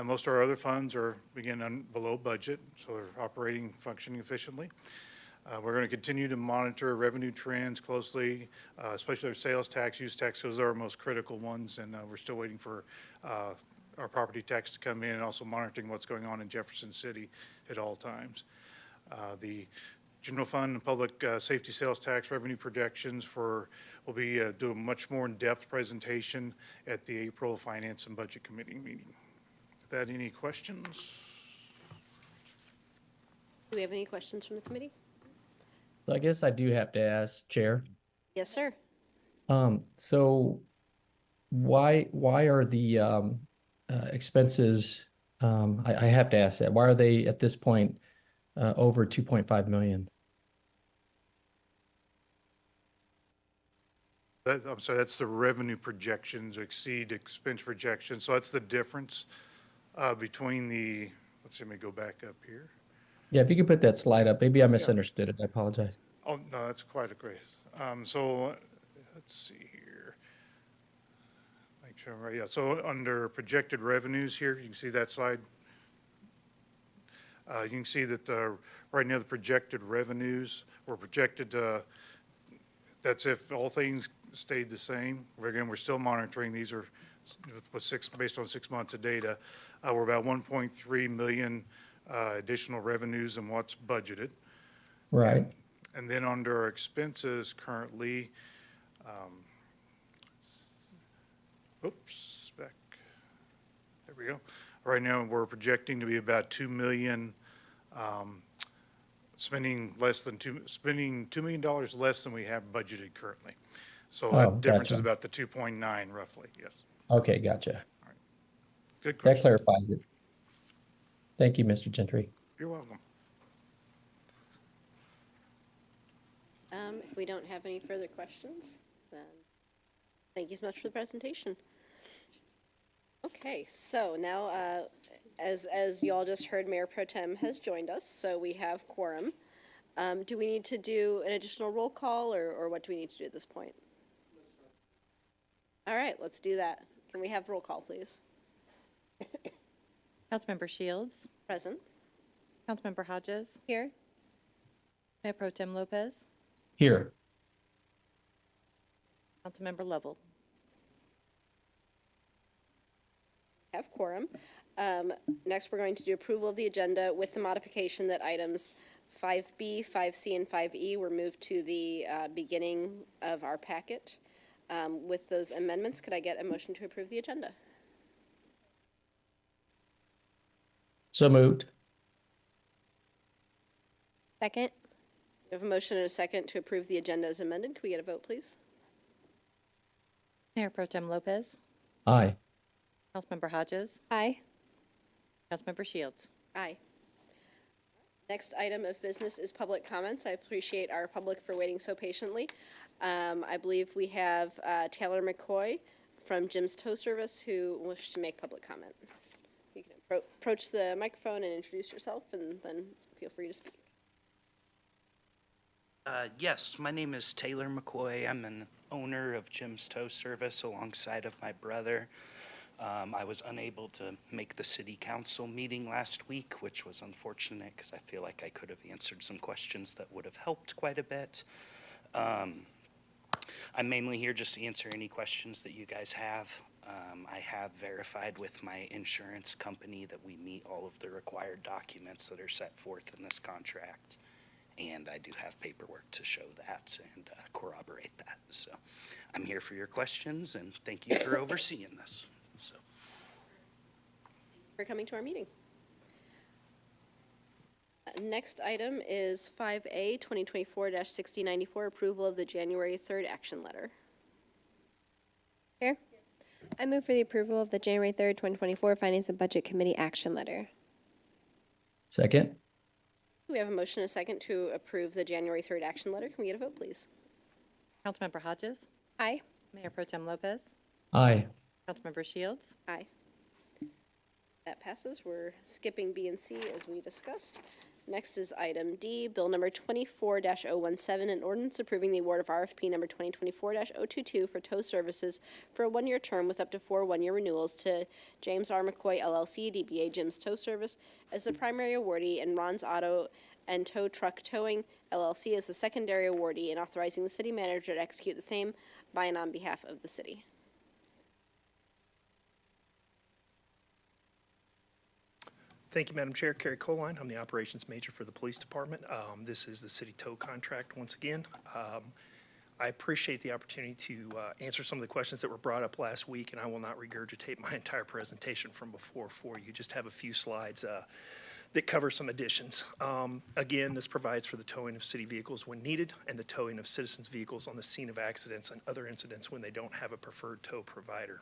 Speaker 13: Most of our other funds are, again, below budget, so they're operating, functioning efficiently. We're going to continue to monitor revenue trends closely, especially our sales tax, use tax. Those are our most critical ones, and we're still waiting for our property tax to come in, and also monitoring what's going on in Jefferson City at all times. The general fund and public safety sales tax revenue projections will be doing a much more in-depth presentation at the April Finance and Budget Committee meeting. With that, any questions?
Speaker 7: Do we have any questions from the committee?
Speaker 14: So I guess I do have to ask, Chair.
Speaker 7: Yes, sir.
Speaker 14: So why are the expenses, I have to ask that, why are they at this point over 2.5 million?
Speaker 13: I'm sorry, that's the revenue projections exceed expense projections. So that's the difference between the, let me go back up here.
Speaker 14: Yeah, if you could put that slide up. Maybe I misunderstood it. I apologize.
Speaker 13: Oh, no, that's quite a grace. So let's see here. Make sure I'm right. Yeah, so under projected revenues here, you can see that slide. You can see that right now the projected revenues were projected, that's if all things stayed the same. Again, we're still monitoring. These are based on 6 months of data. We're about 1.3 million additional revenues than what's budgeted.
Speaker 14: Right.
Speaker 13: And then under our expenses currently, back, there we go. Right now, we're projecting to be about 2 million, spending $2 million less than we have budgeted currently. So that difference is
Speaker 14: gotcha.
Speaker 13: about the 2.9 roughly, yes.
Speaker 14: Okay, gotcha.
Speaker 13: Good
Speaker 14: That
Speaker 13: question.
Speaker 14: clarifies it. Thank you, Mr. Gentry.
Speaker 13: You're welcome.
Speaker 7: If we don't have any further questions, then thank you so much for the presentation. Okay, so now, as you all just heard, Mayor Pro Tem has joined us, so we have quorum. Do we need to do an additional roll call, or what do we need to do at this point? All right, let's do that. Can we have roll call, please?
Speaker 15: Councilmember Shields.
Speaker 7: Present.
Speaker 15: Councilmember Hodges.
Speaker 7: Here.
Speaker 15: Mayor Pro Tem Lopez.
Speaker 14: Here.
Speaker 15: Councilmember Lovell.
Speaker 7: Have quorum. Next, we're going to do approval of the agenda with the modification that items 5B, 5C, and 5E were moved to the beginning of our packet. With those amendments, could I get a motion to approve the agenda?
Speaker 14: So moved.
Speaker 7: Second. We have a motion and a second to approve the agenda as amended. Could we get a vote, please?
Speaker 15: Mayor Pro Tem Lopez.
Speaker 14: Aye.
Speaker 15: Councilmember Hodges.
Speaker 7: Aye.
Speaker 15: Councilmember Shields.
Speaker 7: Aye. Next item of business is public comments. I appreciate our public for waiting so patiently. I believe we have Taylor McCoy from Jim's Tow Service who wishes to make public comment. You can approach the microphone and introduce yourself, and then feel free to speak.
Speaker 16: Yes, my name is Taylor McCoy. I'm an owner of Jim's Tow Service alongside of my brother. I was unable to make the city council meeting last week, which was unfortunate because I feel like I could have answered some questions that would have helped quite a bit. I'm mainly here just to answer any questions that you guys have. I have verified with my insurance company that we meet all of the required documents that are set forth in this contract. And I do have paperwork to show that and corroborate that. So I'm here for your questions, and thank you for overseeing this. So.
Speaker 7: For coming to our meeting. Next item is 5A, 2024-6094, approval of the January 3rd action letter.
Speaker 17: Chair? I move for the approval of the January 3rd, 2024 Finance and Budget Committee action letter.
Speaker 14: Second.
Speaker 7: We have a motion and a second to approve the January 3rd action letter. Can we get a vote, please?
Speaker 15: Councilmember Hodges.
Speaker 17: Aye.
Speaker 15: Mayor Pro Tem Lopez.
Speaker 14: Aye.
Speaker 15: Councilmember Shields.
Speaker 7: Aye. That passes. We're skipping B and C as we discussed. Next is item D, bill number 24-017, an ordinance approving the award of RFP number 2024-022 for tow services for a 1-year term with up to 4 one-year renewals to James R. McCoy LLC, DBA Jim's Tow Service, as the primary awardee, and Ron's Auto and Tow Truck Towing LLC as the secondary awardee, and authorizing the city manager to execute the same by and on behalf of the city.
Speaker 18: Thank you, Madam Chair. Kerry Coline. I'm the operations major for the police department. This is the city tow contract once again. I appreciate the opportunity to answer some of the questions that were brought up last week, and I will not regurgitate my entire presentation from before for you. Just have a few slides that cover some additions. Again, this provides for the towing of city vehicles when needed and the towing of citizens' vehicles on the scene of accidents and other incidents when they don't have a preferred tow provider.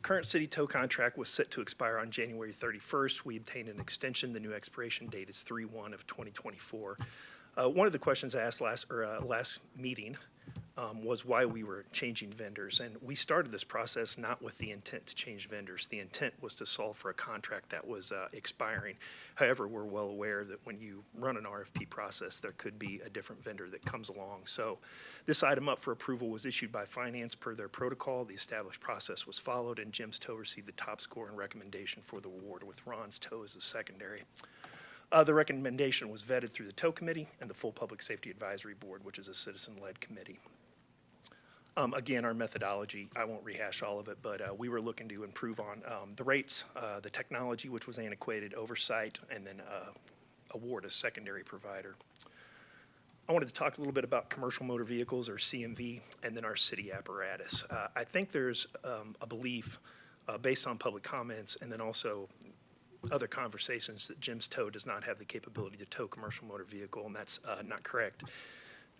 Speaker 18: Current city tow contract was set to expire on January 31st. We obtained an extension. The new expiration date is 3/1 of 2024. One of the questions asked last meeting was why we were changing vendors. And we started this process not with the intent to change vendors. The intent was to solve for a contract that was expiring. However, we're well aware that when you run an RFP process, there could be a different vendor that comes along. So this item up for approval was issued by Finance per their protocol. The established process was followed, and Jim's Tow received the top score and recommendation for the award, with Ron's Tow as the secondary. The recommendation was vetted through the Tow Committee and the full Public Safety Advisory Board, which is a citizen-led committee. Again, our methodology, I won't rehash all of it, but we were looking to improve on the rates, the technology, which was antiquated, oversight, and then award a secondary provider. I wanted to talk a little bit about commercial motor vehicles, or CMV, and then our city apparatus. I think there's a belief based on public comments and then also other conversations that Jim's Tow does not have the capability to tow commercial motor vehicle, and that's not correct.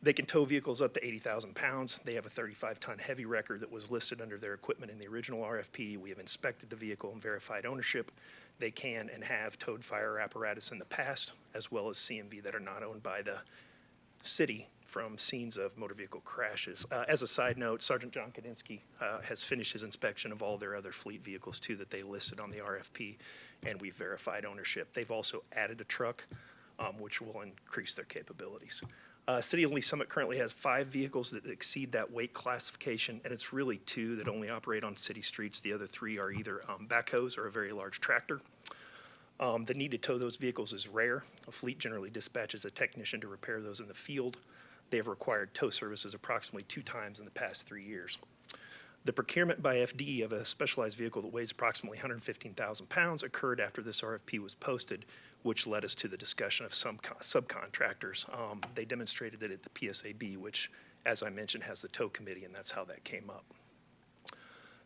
Speaker 18: They can tow vehicles up to 80,000 pounds. They have a 35-ton heavy record that was listed under their equipment in the original RFP. We have inspected the vehicle and verified ownership. They can and have towed fire apparatus in the past, as well as CMV that are not owned by the city from scenes of motor vehicle crashes. As a side note, Sergeant John Kadinsky has finished his inspection of all their other fleet vehicles too that they listed on the RFP, and we've verified ownership. They've also added a truck, which will increase their capabilities. City of Lee Summit currently has 5 vehicles that exceed that weight classification, and it's really 2 that only operate on city streets. The other 3 are either backhoes or a very large tractor. The need to tow those vehicles is rare. A fleet generally dispatches a technician to repair those in the field. They have required tow services approximately 2 times in the past 3 years. The procurement by FD of a specialized vehicle that weighs approximately 115,000 pounds occurred after this RFP was posted, which led us to the discussion of some subcontractors. They demonstrated that at the PSAB, which, as I mentioned, has the tow committee, and that's how that came up.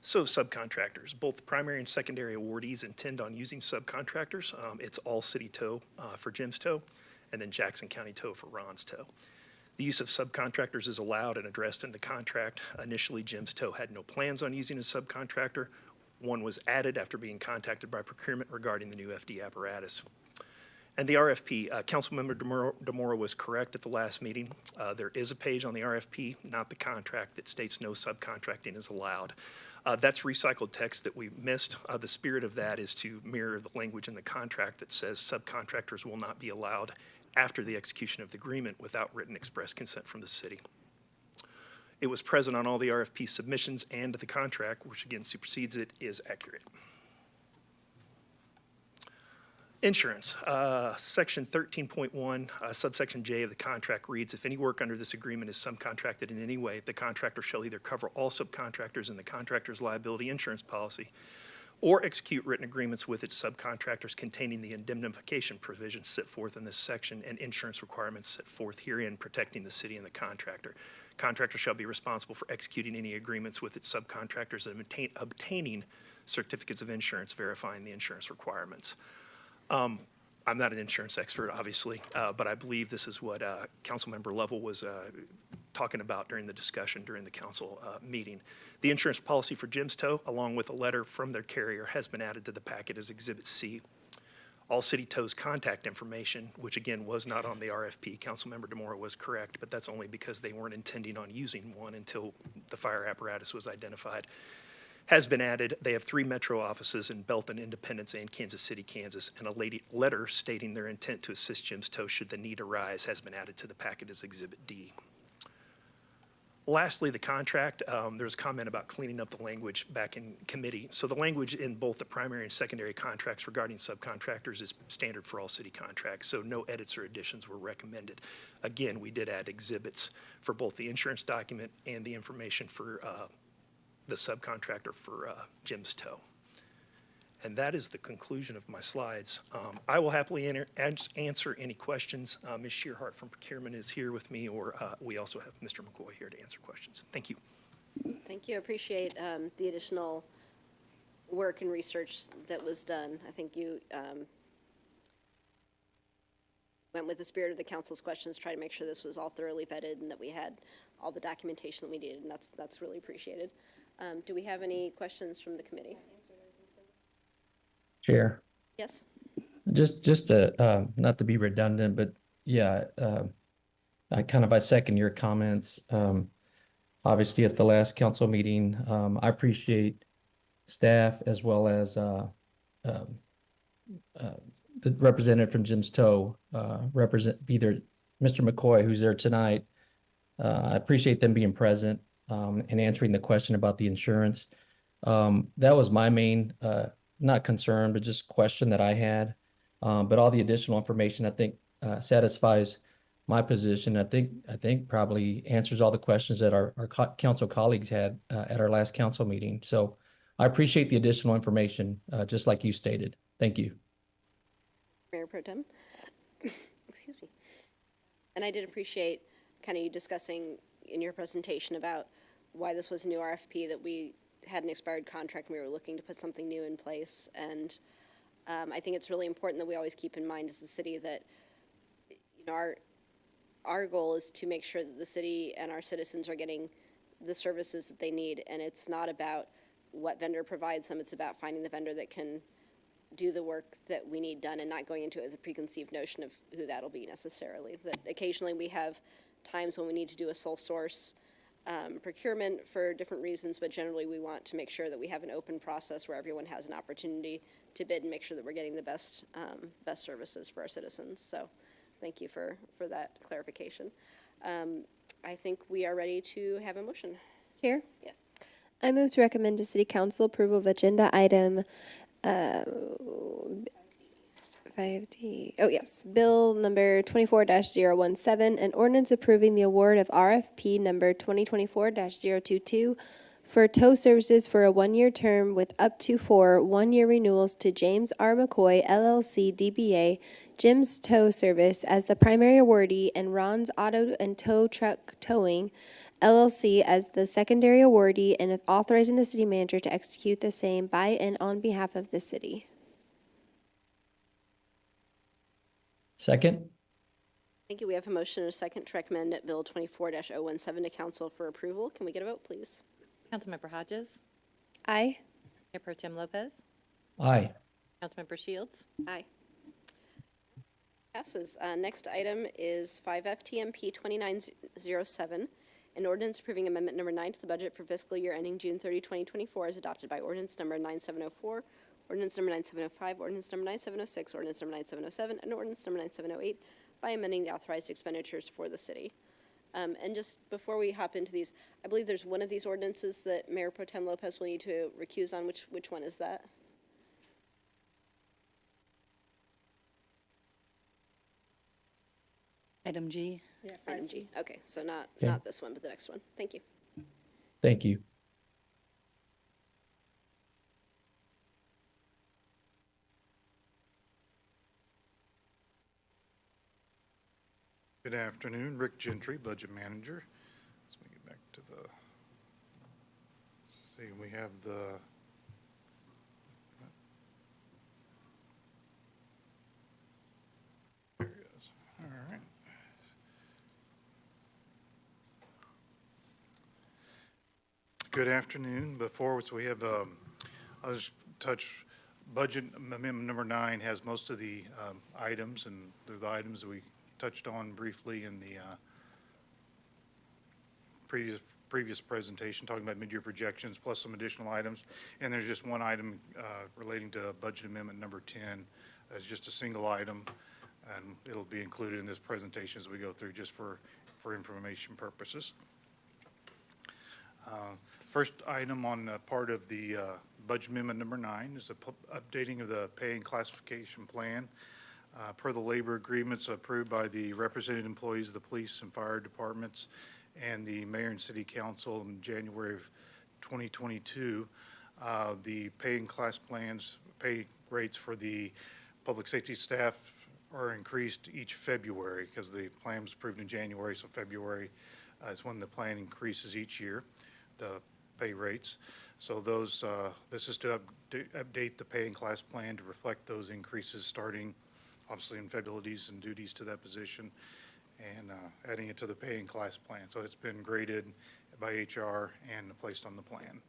Speaker 18: So subcontractors, both the primary and secondary awardees intend on using subcontractors. It's all city tow for Jim's Tow, and then Jackson County Tow for Ron's Tow. The use of subcontractors is allowed and addressed in the contract. Initially, Jim's Tow had no plans on using a subcontractor. One was added after being contacted by procurement regarding the new FD apparatus. And the RFP, Councilmember DeMora was correct at the last meeting. There is a page on the RFP, not the contract, that states no subcontracting is allowed. That's recycled text that we missed. The spirit of that is to mirror the language in the contract that says subcontractors will not be allowed after the execution of the agreement without written express consent from the city. It was present on all the RFP submissions, and the contract, which again supersedes it, is accurate. Insurance, section 13.1, subsection J of the contract reads, if any work under this agreement is subcontracted in any way, the contractor shall either cover all subcontractors in the contractor's liability insurance policy or execute written agreements with its subcontractors containing the indemnification provisions set forth in this section and insurance requirements set forth herein protecting the city and the contractor. Contractor shall be responsible for executing any agreements with its subcontractors and obtaining certificates of insurance verifying the insurance requirements. I'm not an insurance expert, obviously, but I believe this is what Councilmember Lovell was talking about during the discussion during the council meeting. The insurance policy for Jim's Tow, along with a letter from their carrier, has been added to the packet as Exhibit C. All City Tow's contact information, which again was not on the RFP, Councilmember DeMora was correct, but that's only because they weren't intending on using one until the fire apparatus was identified, has been added. They have 3 metro offices in Belton, Independence, and Kansas City, Kansas, and a letter stating their intent to assist Jim's Tow should the need arise has been added to the packet as Exhibit D. Lastly, the contract, there was a comment about cleaning up the language back in committee. So the language in both the primary and secondary contracts regarding subcontractors is standard for all city contracts, so no edits or additions were recommended. Again, we did add exhibits for both the insurance document and the information for the subcontractor for Jim's Tow. And that is the conclusion of my slides. I will happily answer any questions. Ms. Shearhart from procurement is here with me, or we also have Mr. McCoy here to answer questions. Thank you.
Speaker 7: Thank you. I appreciate the additional work and research that was done. I think you went with the spirit of the council's questions, try to make sure this was all thoroughly vetted and that we had all the documentation that we needed, and that's really appreciated. Do we have any questions from the committee?
Speaker 14: Chair,
Speaker 7: Yes.
Speaker 14: just to, not to be redundant, but yeah, I second your comments. Obviously at the last council meeting, I appreciate staff as well as the representative from Jim's Tow, either Mr. McCoy, who's there tonight. I appreciate them being present and answering the question about the insurance. That was my main not concern, but just question that I had. But all the additional information, I think, satisfies my position. I think probably answers all the questions that our council colleagues had at our last council meeting. So I appreciate the additional information, just like you stated. Thank you.
Speaker 7: Mayor Pro Tem. Excuse me. And I did appreciate kind of you discussing in your presentation about why this was a new RFP, that we had an expired contract and we were looking to put something new in place. And I think it's really important that we always keep in mind as a city that, you know, our goal is to make sure that the city and our citizens are getting the services that they need. And it's not about what vendor provides them. It's about finding the vendor that can do the work that we need done and not going into it with a preconceived notion of who that'll be necessarily. That occasionally we have times when we need to do a sole source procurement for different reasons, but generally we want to make sure that we have an open process where everyone has an opportunity to bid and make sure that we're getting the best services for our citizens. So thank you for that clarification. I think we are ready to have a motion.
Speaker 17: Chair,
Speaker 7: Yes.
Speaker 17: I move to recommend to City Council approval of agenda item 5D. Oh, yes. Bill number 24-017, an ordinance approving the award of RFP number 2024-022 for tow services for a one-year term with up to 4 one-year renewals to James R. McCoy, LLC, DBA, Jim's Tow Service as the primary awardee and Ron's Auto and Tow Truck Towing, LLC as the secondary awardee, and authorizing the city manager to execute the same by and on behalf of the city.
Speaker 14: Second?
Speaker 7: Thank you. We have a motion and a second to recommend Bill 24-017 to council for approval. Can we get a vote, please?
Speaker 15: Councilmember Hodges?
Speaker 17: Aye.
Speaker 15: Mayor Pro Tem Lopez?
Speaker 14: Aye.
Speaker 15: Councilmember Shields?
Speaker 7: Aye. Passes. Next item is 5FTMP 2907, an ordinance approving amendment number 9 to the budget for fiscal year ending June 30, 2024, as adopted by ordinance number 9704, ordinance number 9705, ordinance number 9706, ordinance number 9707, and ordinance number 9708 by amending the authorized expenditures for the city. And just before we hop into these, I believe there's one of these ordinances that Mayor Pro Tem Lopez will need to recuse on. Which one is that?
Speaker 8: Item G.
Speaker 7: Yeah, item G. Okay, so not this one, but the next one. Thank you.
Speaker 14: Thank you.
Speaker 13: Good afternoon, Rick Gentry, Budget Manager. Let me get back to the, see, we have the, there it is, all right. Good afternoon. Before us, we have, I'll just touch budget amendment number 9 has most of the items, and they're the items that we touched on briefly in the previous presentation, talking about mid-year projections plus some additional items. And there's just one item relating to budget amendment number 10 as just a single item, and it'll be included in this presentation as we go through, just for information purposes. First item on part of the budget amendment number 9 is the updating of the pay and classification plan. Per the labor agreements approved by the represented employees of the police and fire departments and the mayor and city council in January of 2022, the pay and class plans, pay rates for the public safety staff are increased each February, because the plan was approved in January, so February is when the plan increases each year, the pay rates. So those, this is to update the pay and class plan to reflect those increases starting obviously in federalities and duties to that position, and adding it to the pay and class plan. So it's been graded by HR and placed on the plan.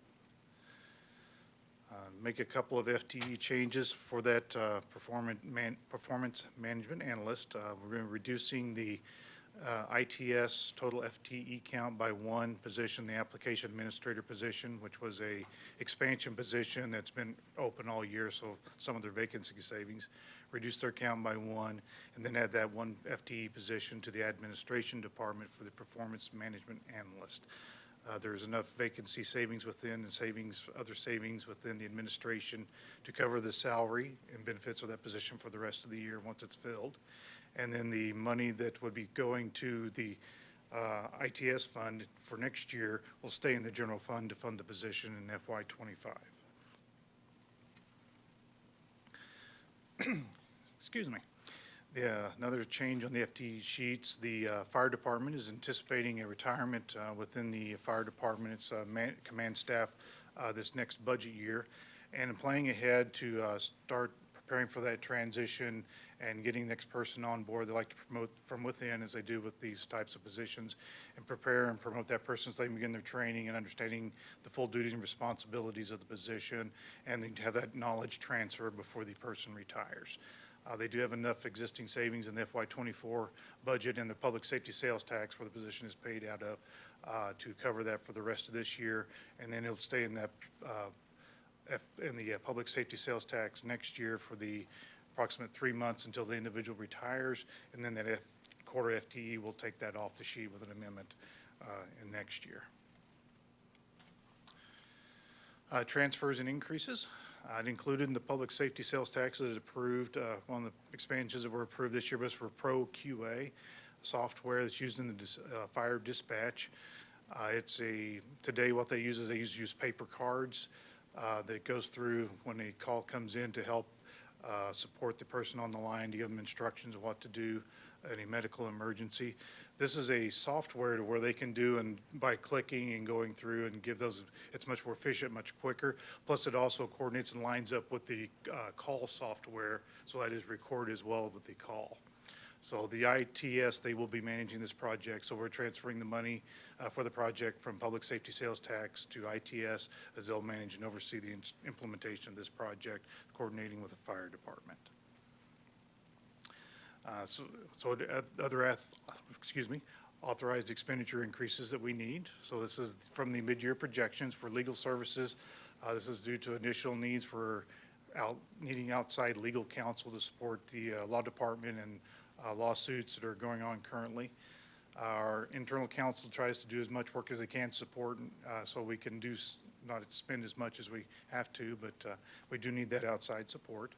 Speaker 13: Make a couple of FTE changes for that performance management analyst. We're going to be reducing the ITS total FTE count by 1 position, the application administrator position, which was a expansion position that's been open all year, so some of their vacancy savings. Reduce their count by 1, and then add that 1 FTE position to the administration department for the performance management analyst. There's enough vacancy savings within and other savings within the administration to cover the salary and benefits of that position for the rest of the year once it's filled. And then the money that would be going to the ITS fund for next year will stay in the general fund to fund the position in FY '25. Excuse me. Another change on the FTE sheets, the fire department is anticipating a retirement within the fire department, its command staff this next budget year. And planning ahead to start preparing for that transition and getting the next person on board. They like to promote from within, as they do with these types of positions, and prepare and promote that person so they can begin their training and understanding the full duties and responsibilities of the position, and then to have that knowledge transfer before the person retires. They do have enough existing savings in the FY '24 budget and the public safety sales tax where the position is paid out of to cover that for the rest of this year, and then it'll stay in that in the public safety sales tax next year for the approximate 3 months until the individual retires, and then that quarter FTE will take that off the sheet with an amendment in next year. Transfers and increases. It included in the public safety sales tax that is approved. One of the expansions that were approved this year was for Pro QA software that's used in the fire dispatch. Today what they use is they use paper cards that goes through when a call comes in to help support the person on the line, to give them instructions of what to do in a medical emergency. This is a software to where they can do, and by clicking and going through and give those, it's much more efficient, much quicker. Plus it also coordinates and lines up with the call software, so that is recorded as well with the call. So the ITS, they will be managing this project, so we're transferring the money for the project from public safety sales tax to ITS, as they'll manage and oversee the implementation of this project, coordinating with the fire department. Authorized expenditure increases that we need. So this is from the mid-year projections for legal services. This is due to additional needs for needing outside legal counsel to support the law department and lawsuits that are going on currently. Our internal counsel tries to do as much work as they can support, so we can not spend as much as we have to, but we do need that outside support.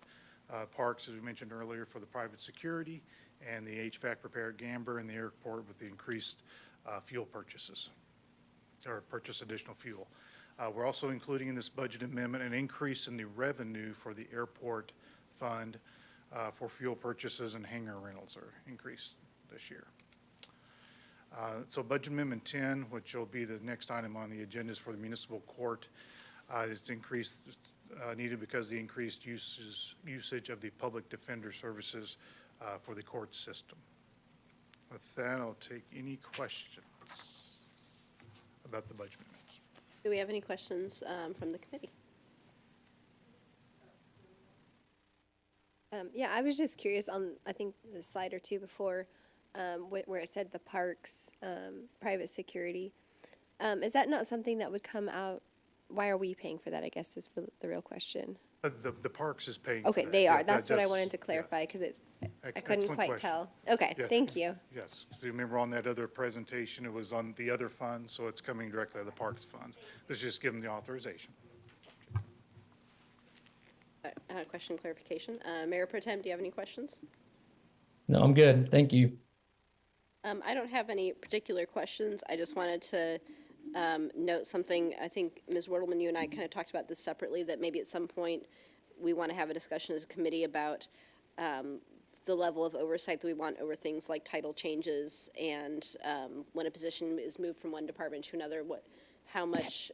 Speaker 13: Parks, as we mentioned earlier, for the private security, and the HVAC repair at Gamber, and the airport with the increased fuel purchases, or purchase additional fuel. We're also including in this budget amendment an increase in the revenue for the airport fund for fuel purchases and hangar rentals are increased this year. So budget amendment 10, which will be the next item on the agenda, is for the municipal court. It's increased needed because of the increased usage of the public defender services for the court system. With that, I'll take any questions about the budget amendments.
Speaker 7: Do we have any questions from the committee?
Speaker 17: Yeah, I was just curious on, I think the slide or two before, where it said the parks, private security. Is that not something that would come out? Why are we paying for that, I guess, is the real question.
Speaker 13: The parks is paying
Speaker 17: Okay,
Speaker 13: for that.
Speaker 17: they are.
Speaker 13: Yeah,
Speaker 17: That's what I
Speaker 13: that's-
Speaker 17: wanted to clarify, because I couldn't
Speaker 13: Excellent
Speaker 17: quite
Speaker 13: question.
Speaker 17: tell. Okay,
Speaker 13: Yeah.
Speaker 17: thank you.
Speaker 13: Yes, so you remember on that other presentation, it was on the other funds, so it's coming directly out of the parks funds. Let's just give them the authorization.
Speaker 7: Question clarification. Mayor Pro Tem, do you have any questions?
Speaker 14: No, I'm good. Thank you.
Speaker 7: I don't have any particular questions. I just wanted to note something. I think Ms. Wortelman, you and I kind of talked about this separately, that maybe at some point we want to have a discussion as a committee about the level of oversight that we want over things like title changes, and when a position is moved from one department to another, how much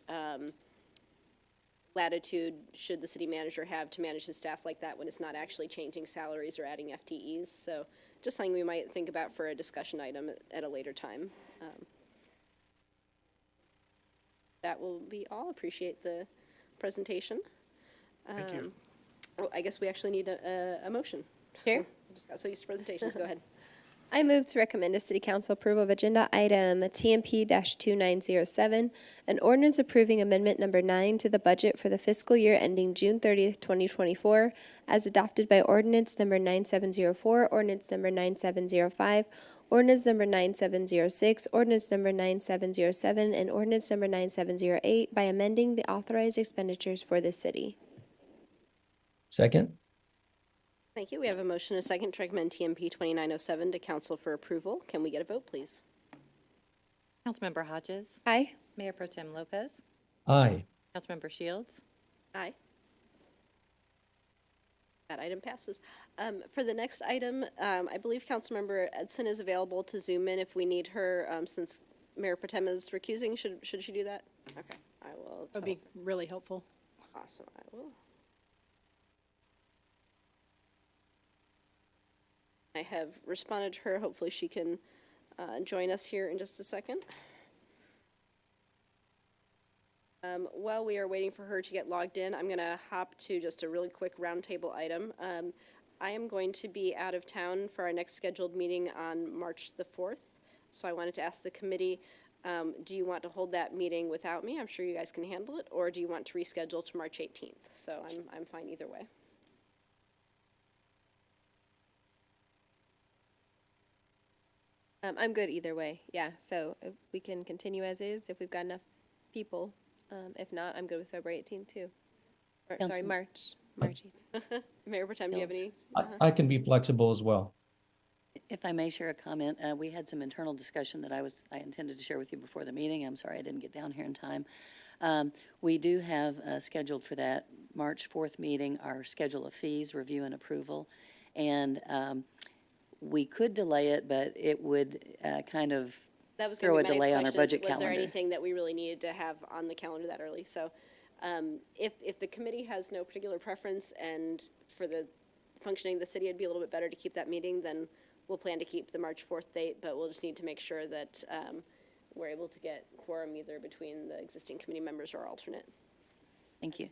Speaker 7: latitude should the city manager have to manage his staff like that when it's not actually changing salaries or adding FTEs. So just something we might think about for a discussion item at a later time. That will be all. Appreciate the presentation.
Speaker 13: Thank you.
Speaker 7: Oh, I guess we actually need a motion.
Speaker 17: Sure.
Speaker 7: Just got so used to presentations. Go ahead.
Speaker 17: I move to recommend to City Council approval of agenda item TMP-2907, an ordinance approving amendment number 9 to the budget for the fiscal year ending June 30th, 2024, as adopted by ordinance number 9704, ordinance number 9705, ordinance number 9706, ordinance number 9707, and ordinance number 9708 by amending the authorized expenditures for the city.
Speaker 14: Second?
Speaker 7: Thank you. We have a motion and a second to recommend TMP 2907 to council for approval. Can we get a vote, please?
Speaker 15: Councilmember Hodges.
Speaker 17: Aye.
Speaker 15: Mayor Pro Tem Lopez.
Speaker 14: Aye.
Speaker 15: Councilmember Shields.
Speaker 7: Aye. That item passes. For the next item, I believe Councilmember Edson is available to Zoom in if we need her, since Mayor Pro Tem is recusing. Should she do that? Okay, I will.
Speaker 10: That would be really helpful.
Speaker 7: Awesome, I will. I have responded to her. Hopefully she can join us here in just a second. While we are waiting for her to get logged in, I'm going to hop to just a really quick roundtable item. I am going to be out of town for our next scheduled meeting on March the 4th. So I wanted to ask the committee, do you want to hold that meeting without me? I'm sure you guys can handle it. Or do you want to reschedule to March 18th? So I'm fine either way.
Speaker 17: I'm good either way. Yeah, so if we can continue as is if we've got enough people. If not, I'm good with February 18th too. Or, sorry,
Speaker 8: Councilman-
Speaker 17: March 18th.
Speaker 7: Mayor Pro Tem, do you have any?
Speaker 14: I can be flexible as well.
Speaker 8: If I may share a comment, we had some internal discussion that I intended to share with you before the meeting. I'm sorry I didn't get down here in time. We do have scheduled for that March 4th meeting our schedule of fees, review and approval. And we could delay it, but it would kind of
Speaker 7: That was
Speaker 8: throw
Speaker 7: going
Speaker 8: a
Speaker 7: to be my
Speaker 8: delay
Speaker 7: next
Speaker 8: on our
Speaker 7: question, is
Speaker 8: budget
Speaker 7: was there
Speaker 8: calendar.
Speaker 7: anything that we really needed to have on the calendar that early? So if the committee has no particular preference and for the functioning of the city, it'd be a little bit better to keep that meeting, then we'll plan to keep the March 4th date, but we'll just need to make sure that we're able to get quorum either between the existing committee members or alternate.
Speaker 8: Thank you.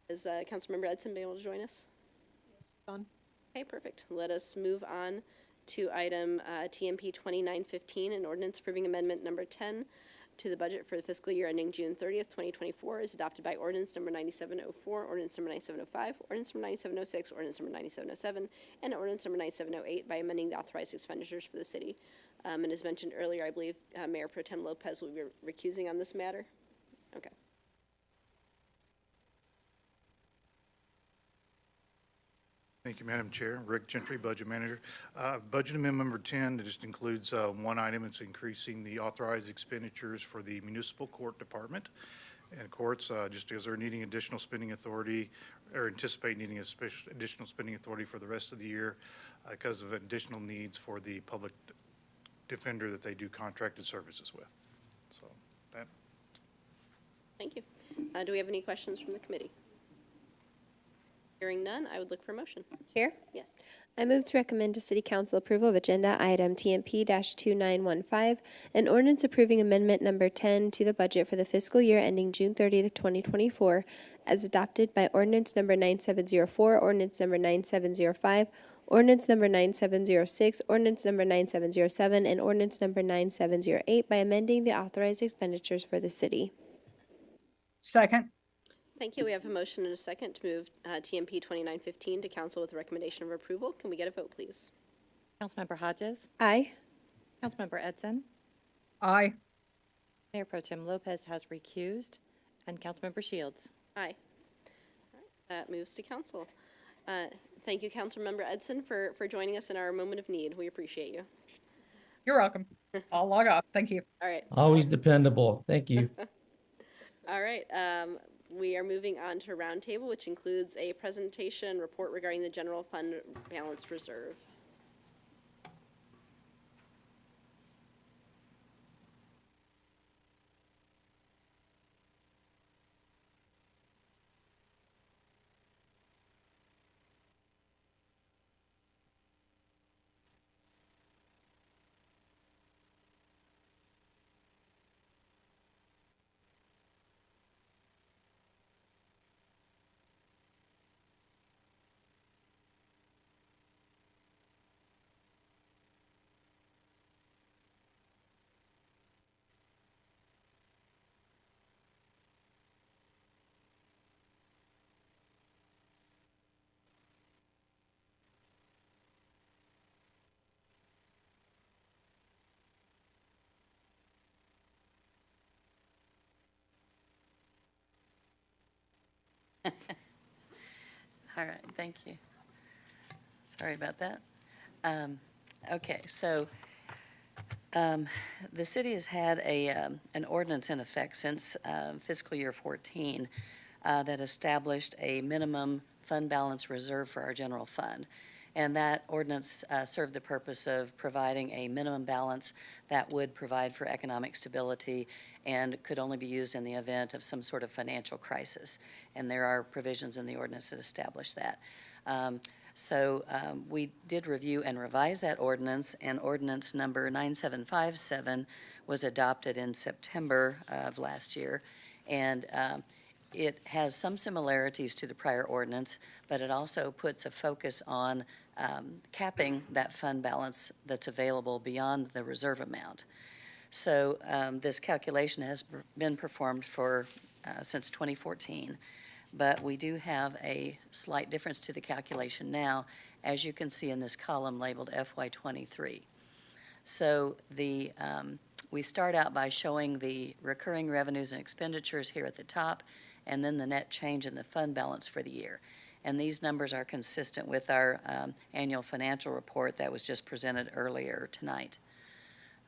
Speaker 7: Is Councilmember Edson be able to join us?
Speaker 10: On.
Speaker 7: Okay, perfect. Let us move on to item TMP 2915, an ordinance approving amendment number 10 to the budget for the fiscal year ending June 30th, 2024, is adopted by ordinance number 9704, ordinance number 9705, ordinance number 9706, ordinance number 9707, and ordinance number 9708 by amending the authorized expenditures for the city. And as mentioned earlier, I believe Mayor Pro Tem Lopez will be recusing on this matter. Okay.
Speaker 13: Thank you, Madam Chair. Rick Gentry, Budget Manager. Budget Amendment number 10, it just includes one item. It's increasing the authorized expenditures for the municipal court department and courts, just because they're needing additional spending authority or anticipate needing additional spending authority for the rest of the year because of additional needs for the public defender that they do contracted services with. So that.
Speaker 7: Thank you. Do we have any questions from the committee? Hearing none, I would look for a motion.
Speaker 17: Chair?
Speaker 7: Yes.
Speaker 17: I move to recommend to City Council approval of agenda item TMP-2915, an ordinance approving amendment number 10 to the budget for the fiscal year ending June 30th, 2024, as adopted by ordinance number 9704, ordinance number 9705, ordinance number 9706, ordinance number 9707, and ordinance number 9708 by amending the authorized expenditures for the city.
Speaker 19: Second.
Speaker 7: Thank you. We have a motion and a second to move TMP 2915 to council with a recommendation of approval. Can we get a vote, please?
Speaker 15: Councilmember Hodges.
Speaker 17: Aye.
Speaker 15: Councilmember Edson.
Speaker 19: Aye.
Speaker 15: Mayor Pro Tem Lopez has recused. And Councilmember Shields.
Speaker 7: Aye. All right, that moves to council. Thank you, Councilmember Edson, for joining us in our moment of need. We appreciate you.
Speaker 19: You're welcome. I'll log off. Thank you.
Speaker 7: All right.
Speaker 14: Always dependable. Thank you.
Speaker 7: All right. We are moving on to roundtable, which includes a presentation report regarding the general fund balance reserve.
Speaker 8: All right, thank you. Sorry about that. Okay, so the city has had an ordinance in effect since fiscal year 14 that established a minimum fund balance reserve for our general fund. And that ordinance served the purpose of providing a minimum balance that would provide for economic stability and could only be used in the event of some sort of financial crisis. And there are provisions in the ordinance that establish that. So we did review and revise that ordinance, and ordinance number 9757 was adopted in September of last year. And it has some similarities to the prior ordinance, but it also puts a focus on capping that fund balance that's available beyond the reserve amount. So this calculation has been performed for since 2014, but we do have a slight difference to the calculation now, as you can see in this column labeled FY23. So we start out by showing the recurring revenues and expenditures here at the top, and then the net change in the fund balance for the year. And these numbers are consistent with our annual financial report that was just presented earlier tonight.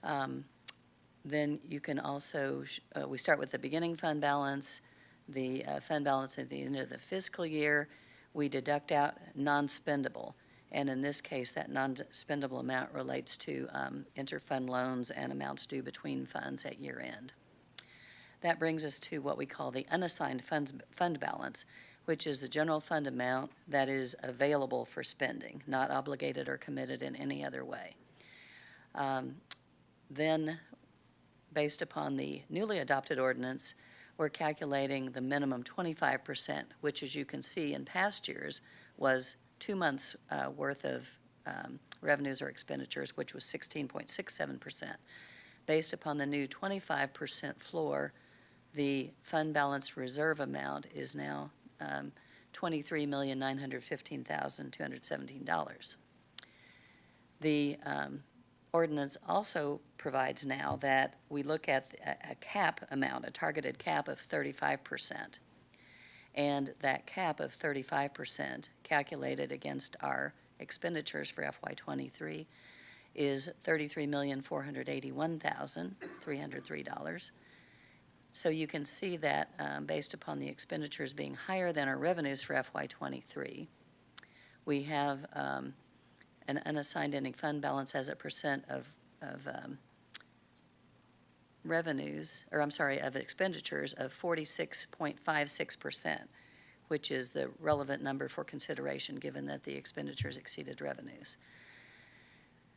Speaker 8: Then you can also, we start with the beginning fund balance, the fund balance at the end of the fiscal year. We deduct out non-spendable. And in this case, that non-spendable amount relates to interfund loans and amounts due between funds at year end. That brings us to what we call the unassigned fund balance, which is the general fund amount that is available for spending, not obligated or committed in any other way. Then, based upon the newly adopted ordinance, we're calculating the minimum 25%, which, as you can see in past years, was 2 months' worth of revenues or expenditures, which was 16.67%. Based upon the new 25% floor, the fund balance reserve amount is now $23,915,217. The ordinance also provides now that we look at a cap amount, a targeted cap of 35%. And that cap of 35% calculated against our expenditures for FY23 is $33,481,303. So you can see that based upon the expenditures being higher than our revenues for FY23, we have an unassigned ending fund balance as a percent of revenues, or I'm sorry, of expenditures of 46.56%, which is the relevant number for consideration given that the expenditures exceeded revenues.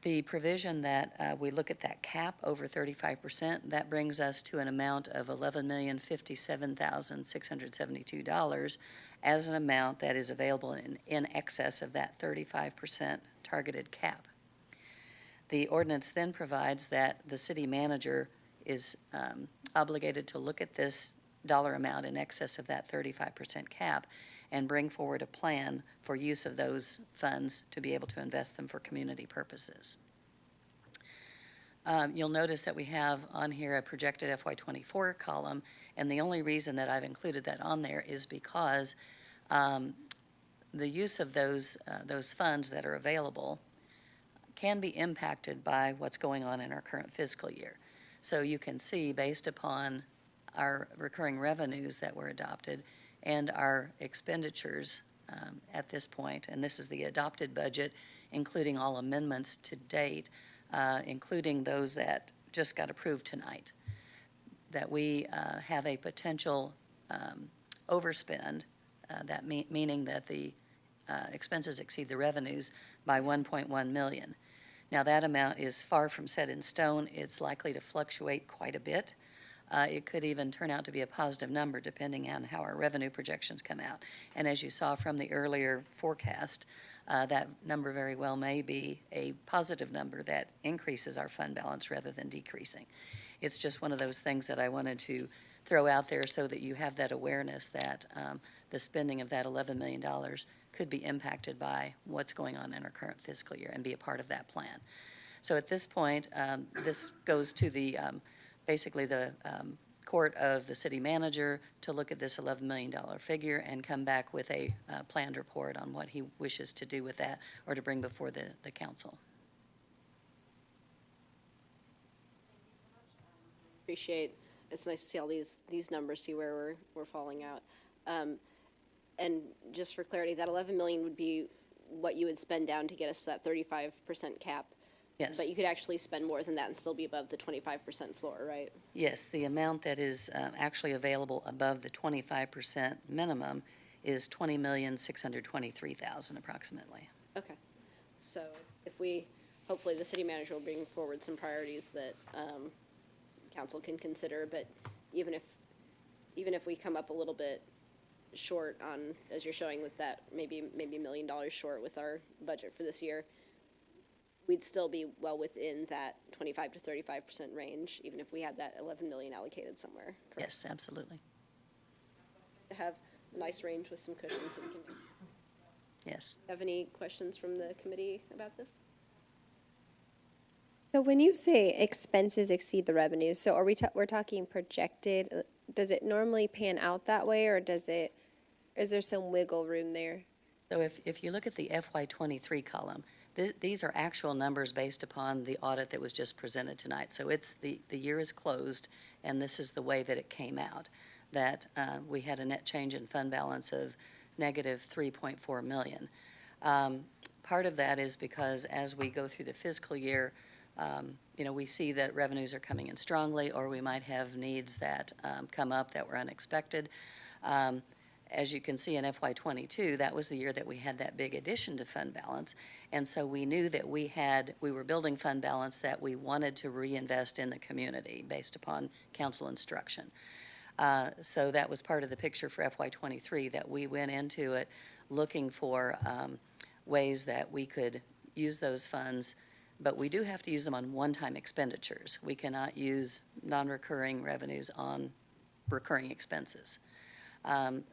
Speaker 8: The provision that we look at that cap over 35%, that brings us to an amount of $11,057,672 as an amount that is available in excess of that 35% targeted cap. The ordinance then provides that the city manager is obligated to look at this dollar amount in excess of that 35% cap and bring forward a plan for use of those funds to be able to invest them for community purposes. You'll notice that we have on here a projected FY24 column, and the only reason that I've included that on there is because the use of those funds that are available can be impacted by what's going on in our current fiscal year. So you can see, based upon our recurring revenues that were adopted and our expenditures at this point, and this is the adopted budget, including all amendments to date, including those that just got approved tonight, that we have a potential overspend, meaning that the expenses exceed the revenues by $1.1 million. Now, that amount is far from set in stone. It's likely to fluctuate quite a bit. It could even turn out to be a positive number depending on how our revenue projections come out. And as you saw from the earlier forecast, that number very well may be a positive number that increases our fund balance rather than decreasing. It's just one of those things that I wanted to throw out there so that you have that awareness that the spending of that $11 million could be impacted by what's going on in our current fiscal year and be a part of that plan. So at this point, this goes to the basically the court of the city manager to look at this $11 million figure and come back with a planned report on what he wishes to do with that or to bring before the council.
Speaker 7: Appreciate, it's nice to see all these numbers, see where we're falling out. And just for clarity, that 11 million would be what you would spend down to get us to that 35% cap.
Speaker 8: Yes.
Speaker 7: But you could actually spend more than that and still be above the 25% floor, right?
Speaker 8: Yes, the amount that is actually available above the 25% minimum is $20,623,000 approximately.
Speaker 7: Okay. So if we, hopefully the city manager will bring forward some priorities that council can consider, but even if we come up a little bit short on, as you're showing with that, maybe $1 million short with our budget for this year, we'd still be well within that 25 to 35% range, even if we had that 11 million allocated somewhere. Correct?
Speaker 8: Yes, absolutely.
Speaker 7: To have a nice range with some cushions so we can.
Speaker 8: Yes.
Speaker 7: Have any questions from the committee about this?
Speaker 17: So when you say expenses exceed the revenues, so are we're talking projected? Does it normally pan out that way, or is there some wiggle room there?
Speaker 8: So if you look at the FY23 column, these are actual numbers based upon the audit that was just presented tonight. So it's the year is closed, and this is the way that it came out, that we had a net change in fund balance of negative 3.4 million. Part of that is because as we go through the fiscal year, we see that revenues are coming in strongly, or we might have needs that come up that were unexpected. As you can see in FY22, that was the year that we had that big addition to fund balance, and so we knew that we were building fund balance that we wanted to reinvest in the community based upon council instruction. So that was part of the picture for FY23, that we went into it looking for ways that we could use those funds. But we do have to use them on one-time expenditures. We cannot use non-recurring revenues on recurring expenses.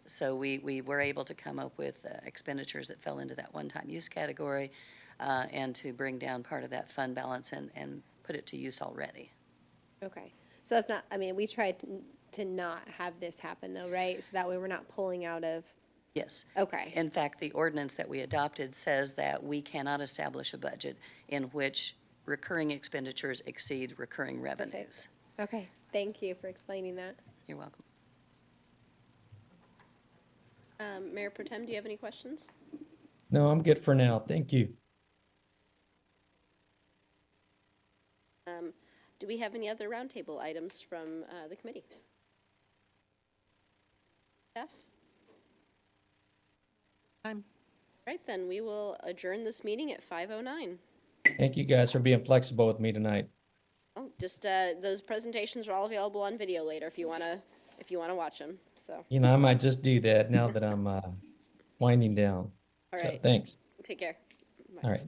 Speaker 8: So we were able to come up with expenditures that fell into that one-time use category and to bring down part of that fund balance and put it to use already.
Speaker 17: Okay. So that's not, we tried to not have this happen though, right? So that way we're not pulling out of.
Speaker 8: Yes.
Speaker 17: Okay.
Speaker 8: In fact, the ordinance that we adopted says that we cannot establish a budget in which recurring expenditures exceed recurring revenues.
Speaker 17: Okay. Thank you for explaining that.
Speaker 8: You're welcome.
Speaker 7: Mayor Pro Tem, do you have any questions?
Speaker 14: No, I'm good for now. Thank you.
Speaker 7: Do we have any other roundtable items from the committee? Staff?
Speaker 10: Time.
Speaker 7: Right, then we will adjourn this meeting at 5:09.
Speaker 14: Thank you guys for being flexible with me tonight.
Speaker 7: Oh, just those presentations are all available on video later if you wanna watch them. So.
Speaker 14: I might just do that now that I'm winding down.
Speaker 7: All
Speaker 14: So
Speaker 7: right.
Speaker 14: thanks.
Speaker 7: Take care. Bye.
Speaker 14: All right.